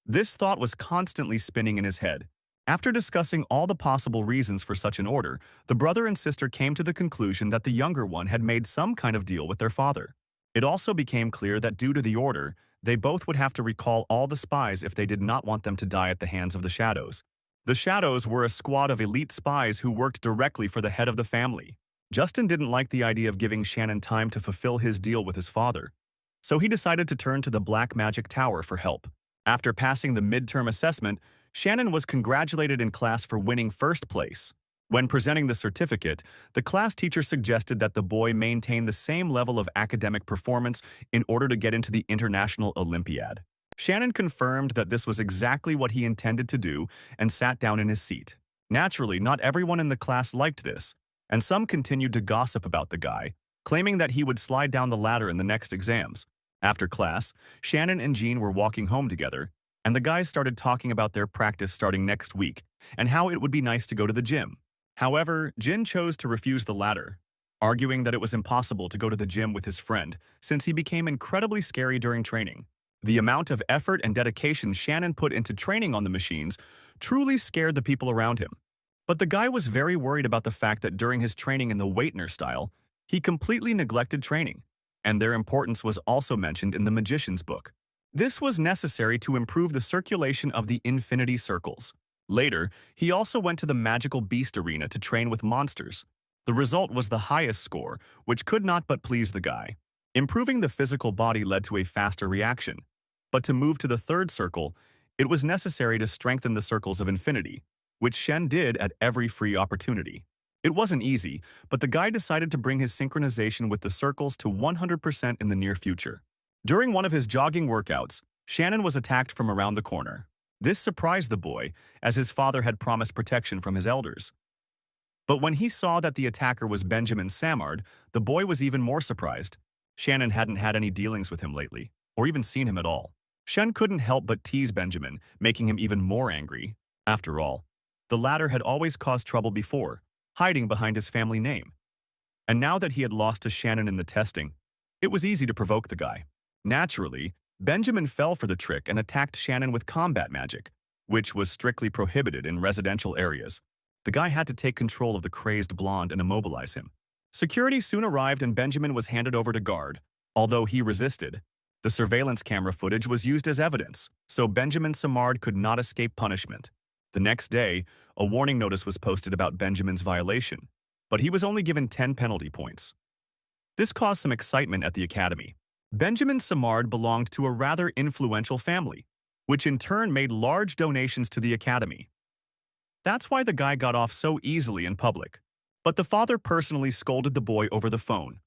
This thought was constantly spinning in his head. After discussing all the possible reasons for such an order, the brother and sister came to the conclusion that the younger one had made some kind of deal with their father. It also became clear that due to the order, they both would have to recall all the spies if they did not want them to die at the hands of the Shadows. The Shadows were a squad of elite spies who worked directly for the head of the family. Justin didn't like the idea of giving Shannon time to fulfill his deal with his father, so he decided to turn to the Black Magic Tower for help. After passing the midterm assessment, Shannon was congratulated in class for winning first place. When presenting the certificate, the class teacher suggested that the boy maintain the same level of academic performance in order to get into the International Olympiad. Shannon confirmed that this was exactly what he intended to do and sat down in his seat. Naturally, not everyone in the class liked this, and some continued to gossip about the guy, claiming that he would slide down the ladder in the next exams. After class, Shannon and Jean were walking home together, and the guys started talking about their practice starting next week and how it would be nice to go to the gym. However, Jin chose to refuse the latter, arguing that it was impossible to go to the gym with his friend since he became incredibly scary during training. The amount of effort and dedication Shannon put into training on the machines truly scared the people around him. But the guy was very worried about the fact that during his training in the Waitner style, he completely neglected training, and their importance was also mentioned in the Magician's book. This was necessary to improve the circulation of the Infinity Circles. Later, he also went to the Magical Beast Arena to train with monsters. The result was the highest score, which could not but please the guy. Improving the physical body led to a faster reaction. But to move to the third circle, it was necessary to strengthen the circles of infinity, which Shen did at every free opportunity. It wasn't easy, but the guy decided to bring his synchronization with the circles to 100% in the near future. During one of his jogging workouts, Shannon was attacked from around the corner. This surprised the boy, as his father had promised protection from his elders. But when he saw that the attacker was Benjamin Samard, the boy was even more surprised. Shannon hadn't had any dealings with him lately, or even seen him at all. Shen couldn't help but tease Benjamin, making him even more angry. After all, the latter had always caused trouble before, hiding behind his family name. And now that he had lost to Shannon in the testing, it was easy to provoke the guy. Naturally, Benjamin fell for the trick and attacked Shannon with combat magic, which was strictly prohibited in residential areas. The guy had to take control of the crazed blonde and immobilize him. Security soon arrived and Benjamin was handed over to guard. Although he resisted, the surveillance camera footage was used as evidence, so Benjamin Samard could not escape punishment. The next day, a warning notice was posted about Benjamin's violation, but he was only given 10 penalty points. This caused some excitement at the academy. Benjamin Samard belonged to a rather influential family, which in turn made large donations to the academy. That's why the guy got off so easily in public. But the father personally scolded the boy over the phone,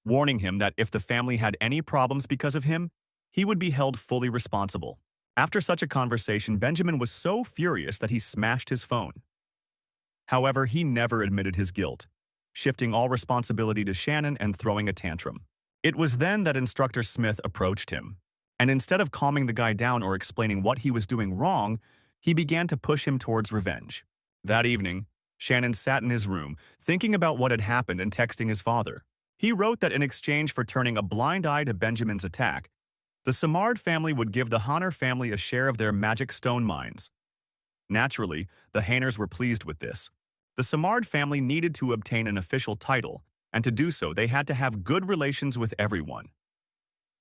warning him that if the family had any problems because of him, he would be held fully responsible. After such a conversation, Benjamin was so furious that he smashed his phone. However, he never admitted his guilt, shifting all responsibility to Shannon and throwing a tantrum. It was then that Instructor Smith approached him, and instead of calming the guy down or explaining what he was doing wrong, he began to push him towards revenge. That evening, Shannon sat in his room, thinking about what had happened and texting his father. He wrote that in exchange for turning a blind eye to Benjamin's attack, the Samard family would give the Hanner family a share of their magic stone mines. Naturally, the Hanners were pleased with this. The Samard family needed to obtain an official title, and to do so they had to have good relations with everyone.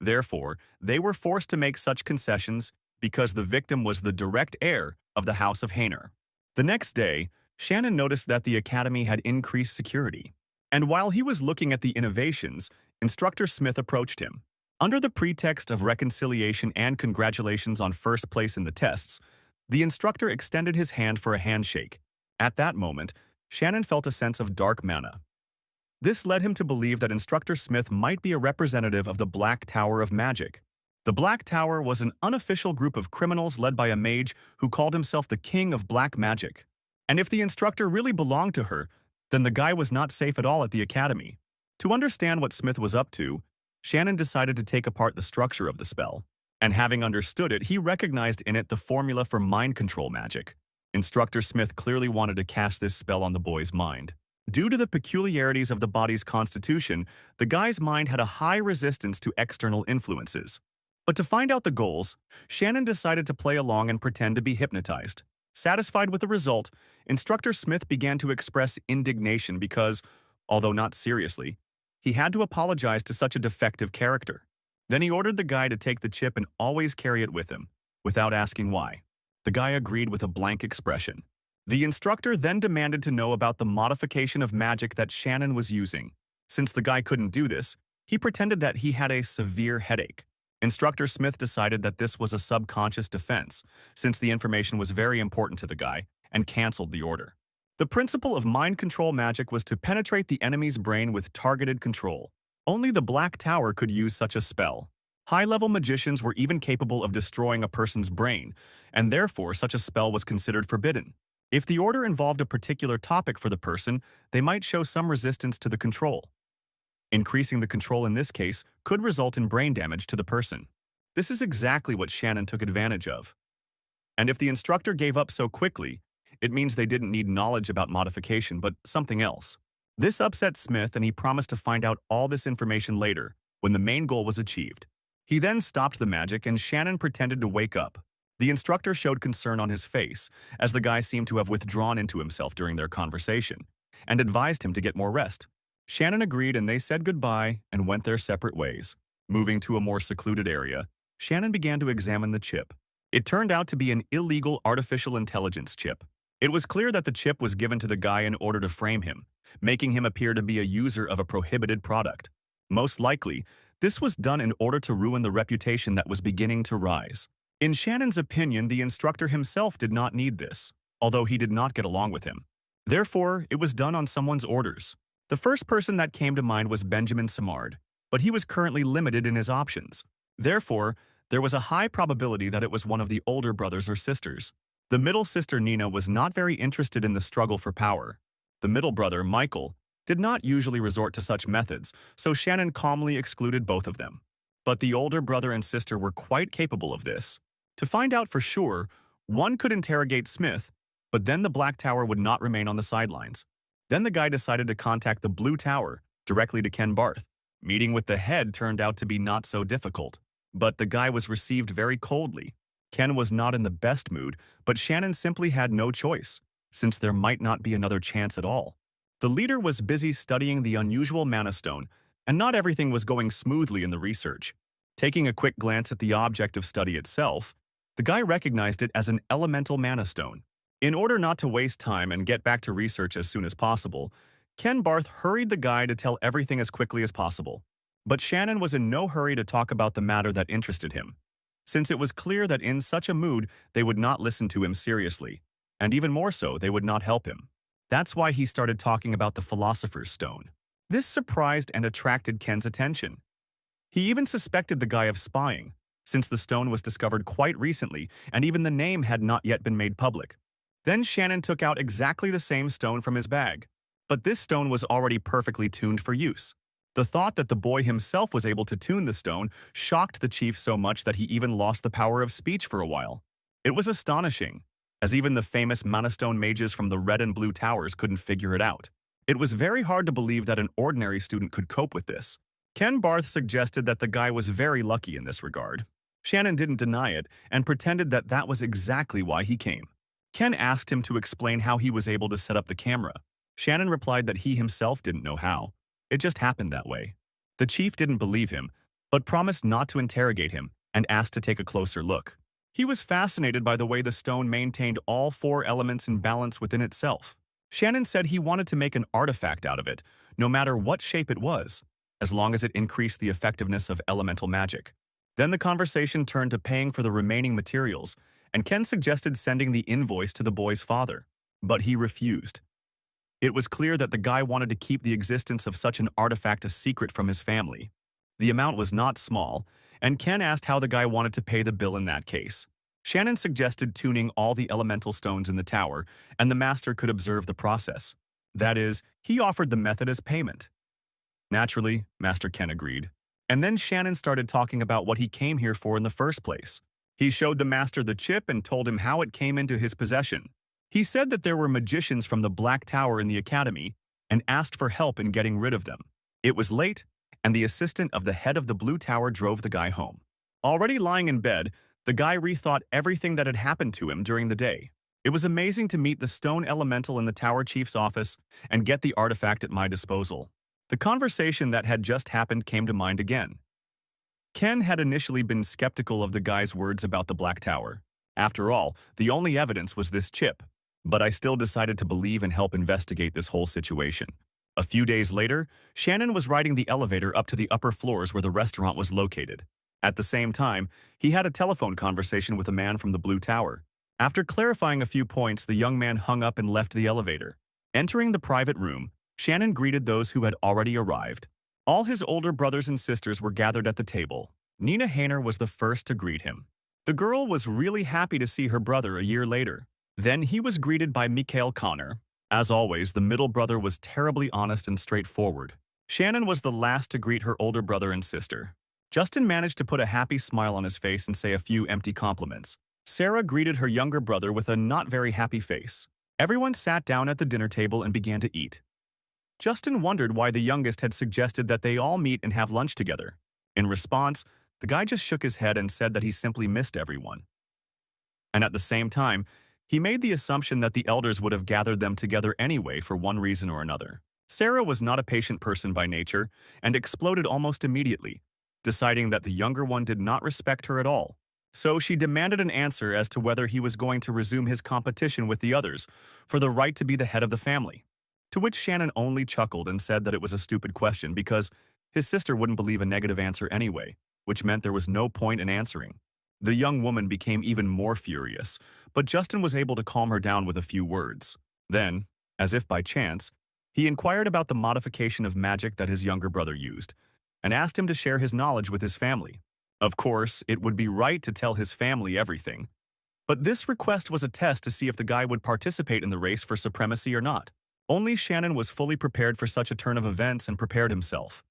Therefore, they were forced to make such concessions because the victim was the direct heir of the House of Hanner. The next day, Shannon noticed that the academy had increased security. And while he was looking at the innovations, Instructor Smith approached him. Under the pretext of reconciliation and congratulations on first place in the tests, the instructor extended his hand for a handshake. At that moment, Shannon felt a sense of dark mana. This led him to believe that Instructor Smith might be a representative of the Black Tower of Magic. The Black Tower was an unofficial group of criminals led by a mage who called himself the King of Black Magic. And if the instructor really belonged to her, then the guy was not safe at all at the academy. To understand what Smith was up to, Shannon decided to take apart the structure of the spell. And having understood it, he recognized in it the formula for mind control magic. Instructor Smith clearly wanted to cast this spell on the boy's mind. Due to the peculiarities of the body's constitution, the guy's mind had a high resistance to external influences. But to find out the goals, Shannon decided to play along and pretend to be hypnotized. Satisfied with the result, Instructor Smith began to express indignation because, although not seriously, he had to apologize to such a defective character. Then he ordered the guy to take the chip and always carry it with him, without asking why. The guy agreed with a blank expression. The instructor then demanded to know about the modification of magic that Shannon was using. Since the guy couldn't do this, he pretended that he had a severe headache. Instructor Smith decided that this was a subconscious defense, since the information was very important to the guy, and canceled the order. The principle of mind control magic was to penetrate the enemy's brain with targeted control. Only the Black Tower could use such a spell. High-level magicians were even capable of destroying a person's brain, and therefore such a spell was considered forbidden. If the order involved a particular topic for the person, they might show some resistance to the control. Increasing the control in this case could result in brain damage to the person. This is exactly what Shannon took advantage of. And if the instructor gave up so quickly, it means they didn't need knowledge about modification, but something else. This upset Smith, and he promised to find out all this information later, when the main goal was achieved. He then stopped the magic, and Shannon pretended to wake up. The instructor showed concern on his face, as the guy seemed to have withdrawn into himself during their conversation, and advised him to get more rest. Shannon agreed, and they said goodbye and went their separate ways. Moving to a more secluded area, Shannon began to examine the chip. It turned out to be an illegal artificial intelligence chip. It was clear that the chip was given to the guy in order to frame him, making him appear to be a user of a prohibited product. Most likely, this was done in order to ruin the reputation that was beginning to rise. In Shannon's opinion, the instructor himself did not need this, although he did not get along with him. Therefore, it was done on someone's orders. The first person that came to mind was Benjamin Simard, but he was currently limited in his options. Therefore, there was a high probability that it was one of the older brothers or sisters. The middle sister, Nina, was not very interested in the struggle for power. The middle brother, Michael, did not usually resort to such methods, so Shannon calmly excluded both of them. But the older brother and sister were quite capable of this. To find out for sure, one could interrogate Smith, but then the Black Tower would not remain on the sidelines. Then the guy decided to contact the Blue Tower, directly to Ken Barth. Meeting with the head turned out to be not so difficult, but the guy was received very coldly. Ken was not in the best mood, but Shannon simply had no choice, since there might not be another chance at all. The leader was busy studying the unusual Mana Stone, and not everything was going smoothly in the research. Taking a quick glance at the object of study itself, the guy recognized it as an elemental Mana Stone. In order not to waste time and get back to research as soon as possible, Ken Barth hurried the guy to tell everything as quickly as possible. But Shannon was in no hurry to talk about the matter that interested him, since it was clear that in such a mood they would not listen to him seriously, and even more so, they would not help him. That's why he started talking about the Philosopher's Stone. This surprised and attracted Ken's attention. He even suspected the guy of spying, since the stone was discovered quite recently and even the name had not yet been made public. Then Shannon took out exactly the same stone from his bag. But this stone was already perfectly tuned for use. The thought that the boy himself was able to tune the stone shocked the chief so much that he even lost the power of speech for a while. It was astonishing, as even the famous Mana Stone mages from the Red and Blue Towers couldn't figure it out. It was very hard to believe that an ordinary student could cope with this. Ken Barth suggested that the guy was very lucky in this regard. Shannon didn't deny it and pretended that that was exactly why he came. Ken asked him to explain how he was able to set up the camera. Shannon replied that he himself didn't know how. It just happened that way. The chief didn't believe him, but promised not to interrogate him and asked to take a closer look. He was fascinated by the way the stone maintained all four elements in balance within itself. Shannon said he wanted to make an artifact out of it, no matter what shape it was, as long as it increased the effectiveness of elemental magic. Then the conversation turned to paying for the remaining materials, and Ken suggested sending the invoice to the boy's father, but he refused. It was clear that the guy wanted to keep the existence of such an artifact a secret from his family. The amount was not small, and Ken asked how the guy wanted to pay the bill in that case. Shannon suggested tuning all the elemental stones in the tower, and the master could observe the process. That is, he offered the method as payment. Naturally, Master Ken agreed. And then Shannon started talking about what he came here for in the first place. He showed the master the chip and told him how it came into his possession. He said that there were magicians from the Black Tower in the academy and asked for help in getting rid of them. It was late, and the assistant of the head of the Blue Tower drove the guy home. Already lying in bed, the guy rethought everything that had happened to him during the day. It was amazing to meet the stone elemental in the tower chief's office and get the artifact at my disposal. The conversation that had just happened came to mind again. Ken had initially been skeptical of the guy's words about the Black Tower. After all, the only evidence was this chip. But I still decided to believe and help investigate this whole situation. A few days later, Shannon was riding the elevator up to the upper floors where the restaurant was located. At the same time, he had a telephone conversation with a man from the Blue Tower. After clarifying a few points, the young man hung up and left the elevator. Entering the private room, Shannon greeted those who had already arrived. All his older brothers and sisters were gathered at the table. Nina Hayner was the first to greet him. The girl was really happy to see her brother a year later. Then he was greeted by Mikhail Connor. As always, the middle brother was terribly honest and straightforward. Shannon was the last to greet her older brother and sister. Justin managed to put a happy smile on his face and say a few empty compliments. Sarah greeted her younger brother with a not very happy face. Everyone sat down at the dinner table and began to eat. Justin wondered why the youngest had suggested that they all meet and have lunch together. In response, the guy just shook his head and said that he simply missed everyone. And at the same time, he made the assumption that the elders would have gathered them together anyway for one reason or another. Sarah was not a patient person by nature and exploded almost immediately, deciding that the younger one did not respect her at all. So she demanded an answer as to whether he was going to resume his competition with the others for the right to be the head of the family. To which Shannon only chuckled and said that it was a stupid question because his sister wouldn't believe a negative answer anyway, which meant there was no point in answering. The young woman became even more furious, but Justin was able to calm her down with a few words. Then, as if by chance, he inquired about the modification of magic that his younger brother used, and asked him to share his knowledge with his family. Of course, it would be right to tell his family everything, but this request was a test to see if the guy would participate in the race for supremacy or not. Only Shannon was fully prepared for such a turn of events and prepared himself.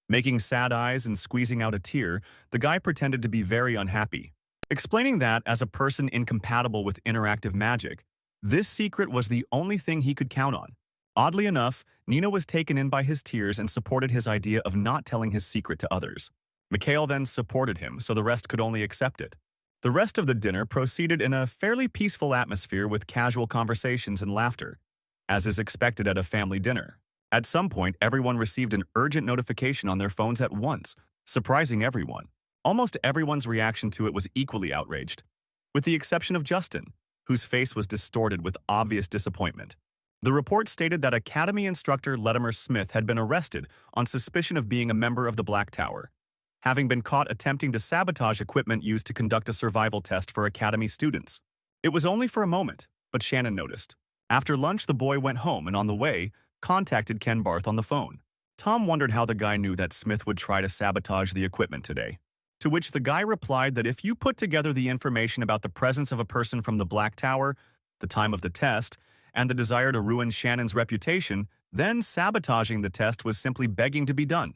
Making sad eyes and squeezing out a tear, the guy pretended to be very unhappy, explaining that, as a person incompatible with interactive magic, this secret was the only thing he could count on. Oddly enough, Nina was taken in by his tears and supported his idea of not telling his secret to others. Mikhail then supported him, so the rest could only accept it. The rest of the dinner proceeded in a fairly peaceful atmosphere with casual conversations and laughter, as is expected at a family dinner. At some point, everyone received an urgent notification on their phones at once, surprising everyone. Almost everyone's reaction to it was equally outraged, with the exception of Justin, whose face was distorted with obvious disappointment. The report stated that Academy instructor Latimer Smith had been arrested on suspicion of being a member of the Black Tower, having been caught attempting to sabotage equipment used to conduct a survival test for Academy students. It was only for a moment, but Shannon noticed. After lunch, the boy went home and on the way, contacted Ken Barth on the phone. Tom wondered how the guy knew that Smith would try to sabotage the equipment today. To which the guy replied that if you put together the information about the presence of a person from the Black Tower, the time of the test, and the desire to ruin Shannon's reputation, then sabotaging the test was simply begging to be done.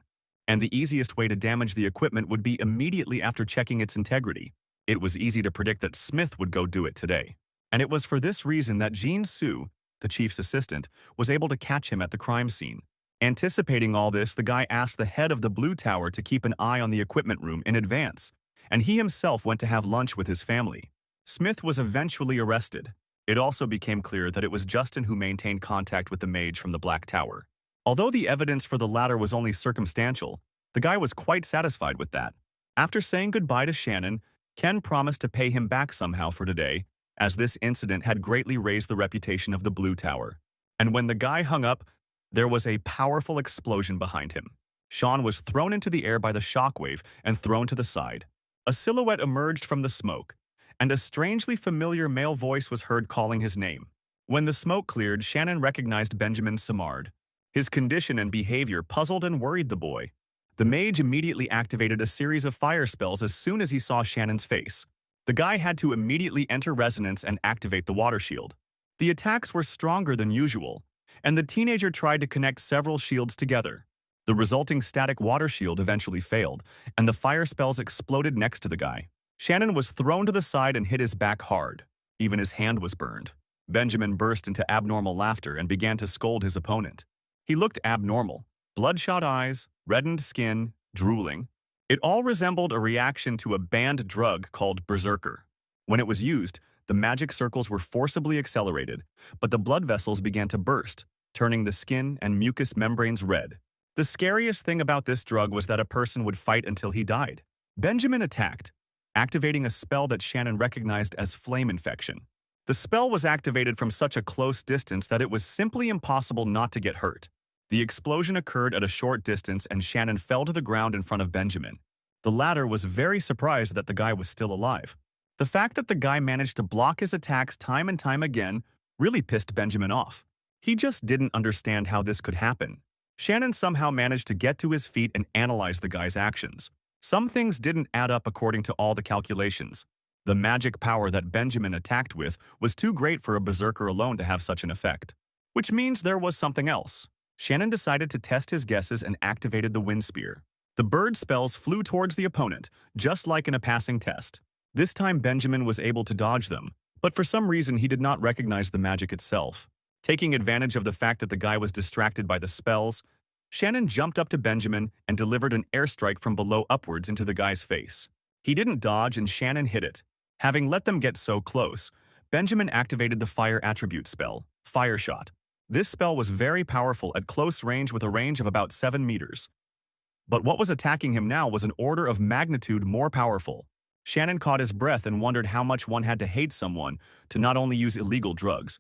And the easiest way to damage the equipment would be immediately after checking its integrity. It was easy to predict that Smith would go do it today. And it was for this reason that Jean Su, the chief's assistant, was able to catch him at the crime scene. Anticipating all this, the guy asked the head of the Blue Tower to keep an eye on the equipment room in advance, and he himself went to have lunch with his family. Smith was eventually arrested. It also became clear that it was Justin who maintained contact with the mage from the Black Tower. Although the evidence for the latter was only circumstantial, the guy was quite satisfied with that. After saying goodbye to Shannon, Ken promised to pay him back somehow for today, as this incident had greatly raised the reputation of the Blue Tower. And when the guy hung up, there was a powerful explosion behind him. Sean was thrown into the air by the shockwave and thrown to the side. A silhouette emerged from the smoke, and a strangely familiar male voice was heard calling his name. When the smoke cleared, Shannon recognized Benjamin Simard. His condition and behavior puzzled and worried the boy. The mage immediately activated a series of fire spells as soon as he saw Shannon's face. The guy had to immediately enter resonance and activate the water shield. The attacks were stronger than usual, and the teenager tried to connect several shields together. The resulting static water shield eventually failed, and the fire spells exploded next to the guy. Shannon was thrown to the side and hit his back hard. Even his hand was burned. Benjamin burst into abnormal laughter and began to scold his opponent. He looked abnormal. Bloodshot eyes, reddened skin, drooling. It all resembled a reaction to a banned drug called Berserker. When it was used, the magic circles were forcibly accelerated, but the blood vessels began to burst, turning the skin and mucous membranes red. The scariest thing about this drug was that a person would fight until he died. Benjamin attacked, activating a spell that Shannon recognized as Flame Infection. The spell was activated from such a close distance that it was simply impossible not to get hurt. The explosion occurred at a short distance and Shannon fell to the ground in front of Benjamin. The latter was very surprised that the guy was still alive. The fact that the guy managed to block his attacks time and time again really pissed Benjamin off. He just didn't understand how this could happen. Shannon somehow managed to get to his feet and analyze the guy's actions. Some things didn't add up according to all the calculations. The magic power that Benjamin attacked with was too great for a berserker alone to have such an effect. Which means there was something else. Shannon decided to test his guesses and activated the wind spear. The bird spells flew towards the opponent, just like in a passing test. This time Benjamin was able to dodge them, but for some reason he did not recognize the magic itself. Taking advantage of the fact that the guy was distracted by the spells, Shannon jumped up to Benjamin and delivered an airstrike from below upwards into the guy's face. He didn't dodge and Shannon hit it. Having let them get so close, Benjamin activated the fire attribute spell, Fire Shot. This spell was very powerful at close range with a range of about 7 meters. But what was attacking him now was an order of magnitude more powerful. Shannon caught his breath and wondered how much one had to hate someone to not only use illegal drugs,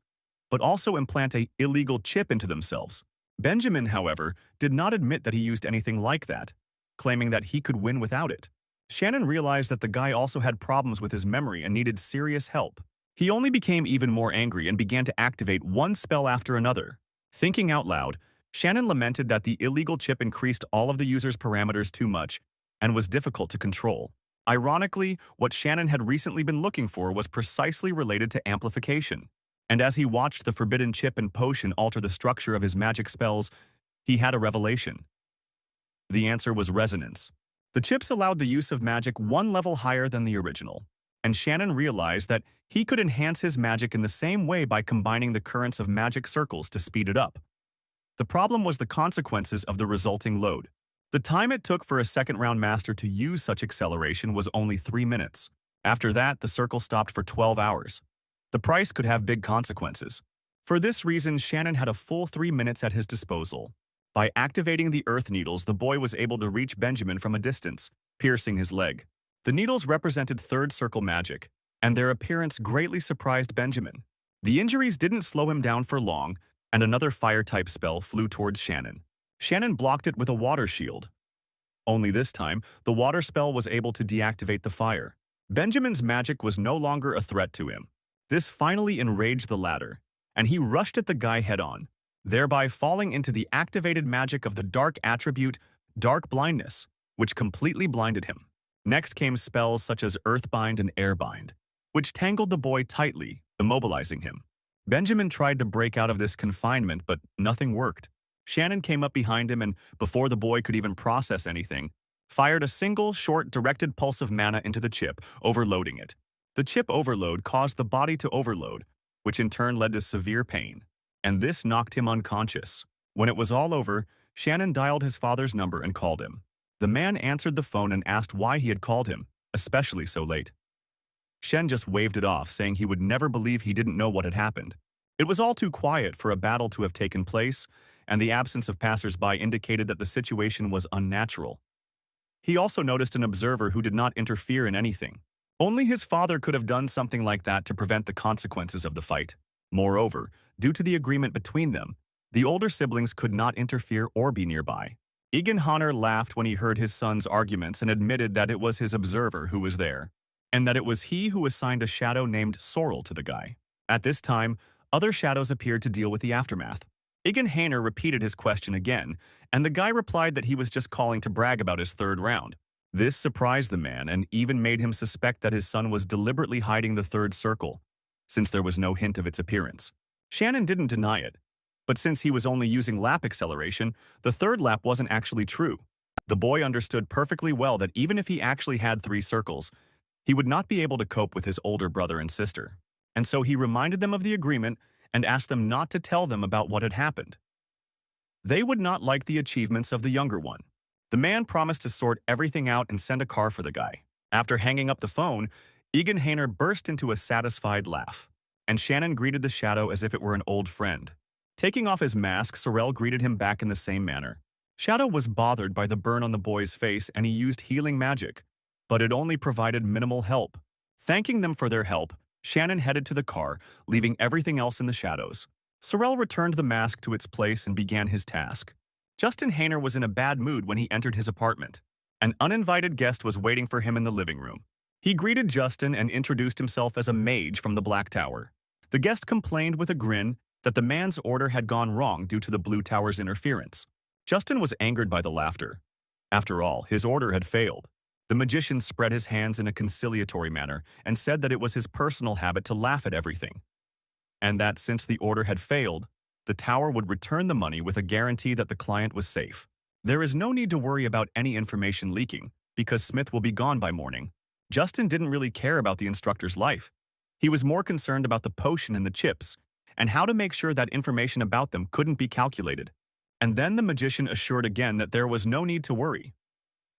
but also implant an illegal chip into themselves. Benjamin, however, did not admit that he used anything like that, claiming that he could win without it. Shannon realized that the guy also had problems with his memory and needed serious help. He only became even more angry and began to activate one spell after another. Thinking out loud, Shannon lamented that the illegal chip increased all of the user's parameters too much and was difficult to control. Ironically, what Shannon had recently been looking for was precisely related to amplification. And as he watched the forbidden chip and potion alter the structure of his magic spells, he had a revelation. The answer was resonance. The chips allowed the use of magic one level higher than the original, and Shannon realized that he could enhance his magic in the same way by combining the currents of magic circles to speed it up. The problem was the consequences of the resulting load. The time it took for a second-round master to use such acceleration was only 3 minutes. After that, the circle stopped for 12 hours. The price could have big consequences. For this reason, Shannon had a full 3 minutes at his disposal. By activating the earth needles, the boy was able to reach Benjamin from a distance, piercing his leg. The needles represented third circle magic, and their appearance greatly surprised Benjamin. The injuries didn't slow him down for long, and another fire-type spell flew towards Shannon. Shannon blocked it with a water shield. Only this time, the water spell was able to deactivate the fire. Benjamin's magic was no longer a threat to him. This finally enraged the latter, and he rushed at the guy head-on, thereby falling into the activated magic of the dark attribute, Dark Blindness, which completely blinded him. Next came spells such as Earthbind and Airbind, which tangled the boy tightly, immobilizing him. Benjamin tried to break out of this confinement, but nothing worked. Shannon came up behind him and, before the boy could even process anything, fired a single, short, directed pulse of mana into the chip, overloading it. The chip overload caused the body to overload, which in turn led to severe pain, and this knocked him unconscious. When it was all over, Shannon dialed his father's number and called him. The man answered the phone and asked why he had called him, especially so late. Shen just waved it off, saying he would never believe he didn't know what had happened. It was all too quiet for a battle to have taken place, and the absence of passers-by indicated that the situation was unnatural. He also noticed an observer who did not interfere in anything. Only his father could have done something like that to prevent the consequences of the fight. Moreover, due to the agreement between them, the older siblings could not interfere or be nearby. Egan Honor laughed when he heard his son's arguments and admitted that it was his observer who was there, and that it was he who assigned a shadow named Sorrel to the guy. At this time, other shadows appeared to deal with the aftermath. Egan Hainer repeated his question again, and the guy replied that he was just calling to brag about his third round. This surprised the man and even made him suspect that his son was deliberately hiding the third circle, since there was no hint of its appearance. Shannon didn't deny it, but since he was only using lap acceleration, the third lap wasn't actually true. The boy understood perfectly well that even if he actually had 3 circles, he would not be able to cope with his older brother and sister. And so he reminded them of the agreement and asked them not to tell them about what had happened. They would not like the achievements of the younger one. The man promised to sort everything out and send a car for the guy. After hanging up the phone, Egan Hainer burst into a satisfied laugh, and Shannon greeted the shadow as if it were an old friend. Taking off his mask, Sorrel greeted him back in the same manner. Shadow was bothered by the burn on the boy's face and he used healing magic, but it only provided minimal help. Thanking them for their help, Shannon headed to the car, leaving everything else in the shadows. Sorrel returned the mask to its place and began his task. Justin Hainer was in a bad mood when he entered his apartment. An uninvited guest was waiting for him in the living room. He greeted Justin and introduced himself as a mage from the Black Tower. The guest complained with a grin that the man's order had gone wrong due to the Blue Tower's interference. Justin was angered by the laughter. After all, his order had failed. The magician spread his hands in a conciliatory manner and said that it was his personal habit to laugh at everything, and that since the order had failed, the tower would return the money with a guarantee that the client was safe. There is no need to worry about any information leaking, because Smith will be gone by morning. Justin didn't really care about the instructor's life. He was more concerned about the potion and the chips, and how to make sure that information about them couldn't be calculated. And then the magician assured again that there was no need to worry.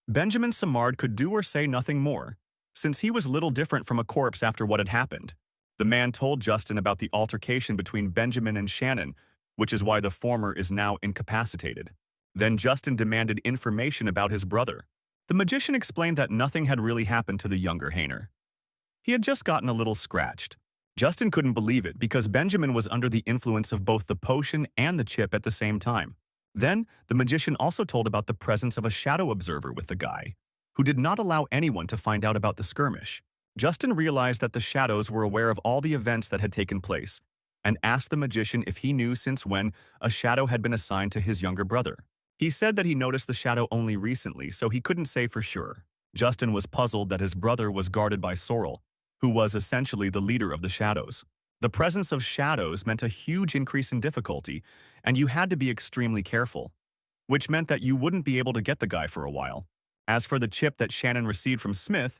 Benjamin Simard could do or say nothing more, since he was little different from a corpse after what had happened. The man told Justin about the altercation between Benjamin and Shannon, which is why the former is now incapacitated. Then Justin demanded information about his brother. The magician explained that nothing had really happened to the younger Hainer. He had just gotten a little scratched. Justin couldn't believe it because Benjamin was under the influence of both the potion and the chip at the same time. Then, the magician also told about the presence of a shadow observer with the guy, who did not allow anyone to find out about the skirmish. Justin realized that the shadows were aware of all the events that had taken place, and asked the magician if he knew since when a shadow had been assigned to his younger brother. He said that he noticed the shadow only recently, so he couldn't say for sure. Justin was puzzled that his brother was guarded by Sorrel, who was essentially the leader of the shadows. The presence of shadows meant a huge increase in difficulty, and you had to be extremely careful, which meant that you wouldn't be able to get the guy for a while. As for the chip that Shannon received from Smith,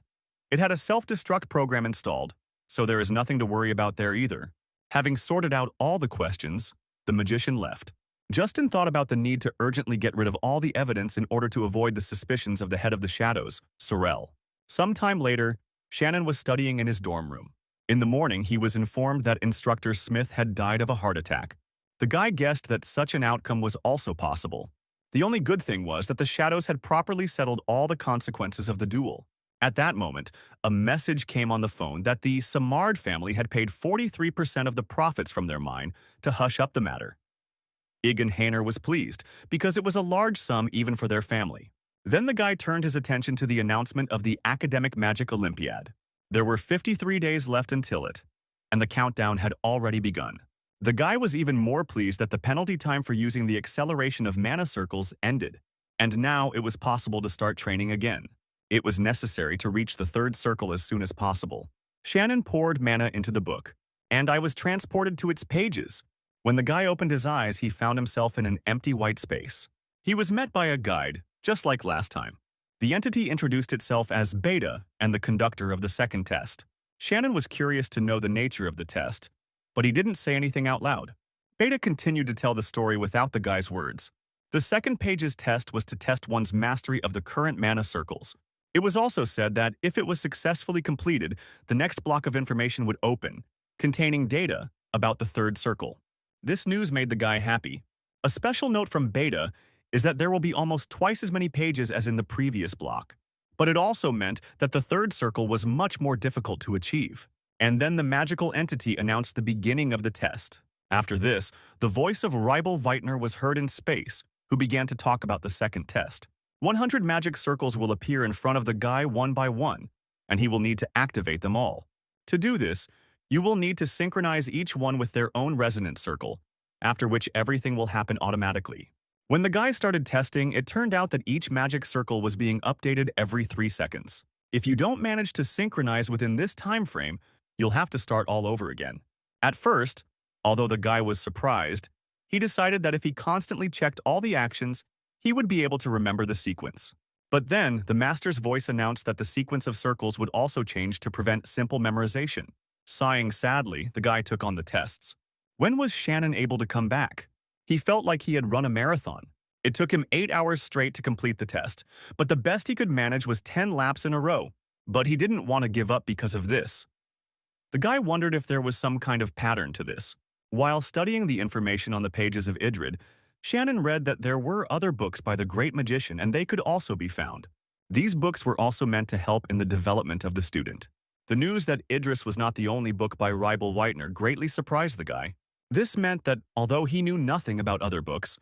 it had a self-destruct program installed, so there is nothing to worry about there either. Having sorted out all the questions, the magician left. Justin thought about the need to urgently get rid of all the evidence in order to avoid the suspicions of the head of the shadows, Sorrel. Sometime later, Shannon was studying in his dorm room. In the morning, he was informed that instructor Smith had died of a heart attack. The guy guessed that such an outcome was also possible. The only good thing was that the shadows had properly settled all the consequences of the duel. At that moment, a message came on the phone that the Simard family had paid 43% of the profits from their mine to hush up the matter. Egan Hainer was pleased, because it was a large sum even for their family. Then the guy turned his attention to the announcement of the Academic Magic Olympiad. There were 53 days left until it, and the countdown had already begun. The guy was even more pleased that the penalty time for using the acceleration of mana circles ended, and now it was possible to start training again. It was necessary to reach the third circle as soon as possible. Shannon poured mana into the book, and I was transported to its pages. When the guy opened his eyes, he found himself in an empty white space. He was met by a guide, just like last time. The entity introduced itself as Beta and the conductor of the second test. Shannon was curious to know the nature of the test, but he didn't say anything out loud. Beta continued to tell the story without the guy's words. The second page's test was to test one's mastery of the current mana circles. It was also said that if it was successfully completed, the next block of information would open, containing data about the third circle. This news made the guy happy. A special note from Beta is that there will be almost twice as many pages as in the previous block. But it also meant that the third circle was much more difficult to achieve. And then the magical entity announced the beginning of the test. After this, the voice of Ribel Weitner was heard in space, who began to talk about the second test. 100 magic circles will appear in front of the guy one by one, and he will need to activate them all. To do this, you will need to synchronize each one with their own resonance circle, after which everything will happen automatically. When the guy started testing, it turned out that each magic circle was being updated every 3 seconds. If you don't manage to synchronize within this time frame, you'll have to start all over again. At first, although the guy was surprised, he decided that if he constantly checked all the actions, he would be able to remember the sequence. But then, the master's voice announced that the sequence of circles would also change to prevent simple memorization. Sighing sadly, the guy took on the tests. When was Shannon able to come back? He felt like he had run a marathon. It took him 8 hours straight to complete the test, but the best he could manage was 10 laps in a row. But he didn't want to give up because of this. The guy wondered if there was some kind of pattern to this. While studying the information on the pages of Idrid, Shannon read that there were other books by the great magician and they could also be found. These books were also meant to help in the development of the student. The news that Idris was not the only book by Ribel Weitner greatly surprised the guy. This meant that, although he knew nothing about other books,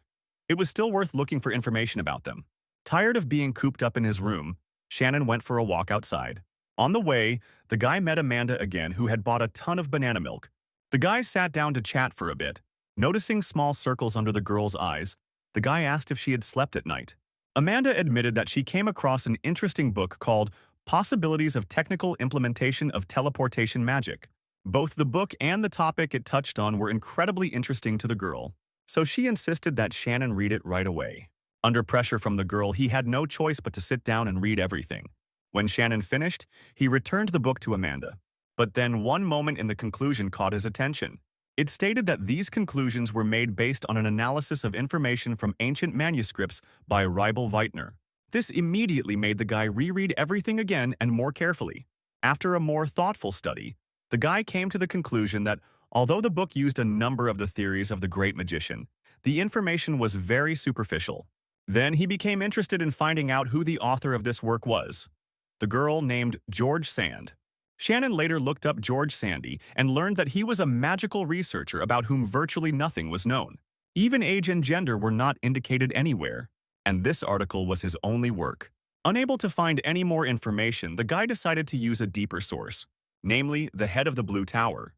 it was still worth looking for information about them. Tired of being cooped up in his room, Shannon went for a walk outside. On the way, the guy met Amanda again, who had bought a ton of banana milk. The guy sat down to chat for a bit. Noticing small circles under the girl's eyes, the guy asked if she had slept at night. Amanda admitted that she came across an interesting book called Possibilities of Technical Implementation of Teleportation Magic. Both the book and the topic it touched on were incredibly interesting to the girl, so she insisted that Shannon read it right away. Under pressure from the girl, he had no choice but to sit down and read everything. When Shannon finished, he returned the book to Amanda. But then one moment in the conclusion caught his attention. It stated that these conclusions were made based on an analysis of information from ancient manuscripts by Ribel Weitner. This immediately made the guy reread everything again and more carefully. After a more thoughtful study, the guy came to the conclusion that although the book used a number of the theories of the great magician, the information was very superficial. Then he became interested in finding out who the author of this work was. The girl named George Sand. Shannon later looked up George Sandy and learned that he was a magical researcher about whom virtually nothing was known. Even age and gender were not indicated anywhere, and this article was his only work. Unable to find any more information, the guy decided to use a deeper source, namely the head of the Blue Tower.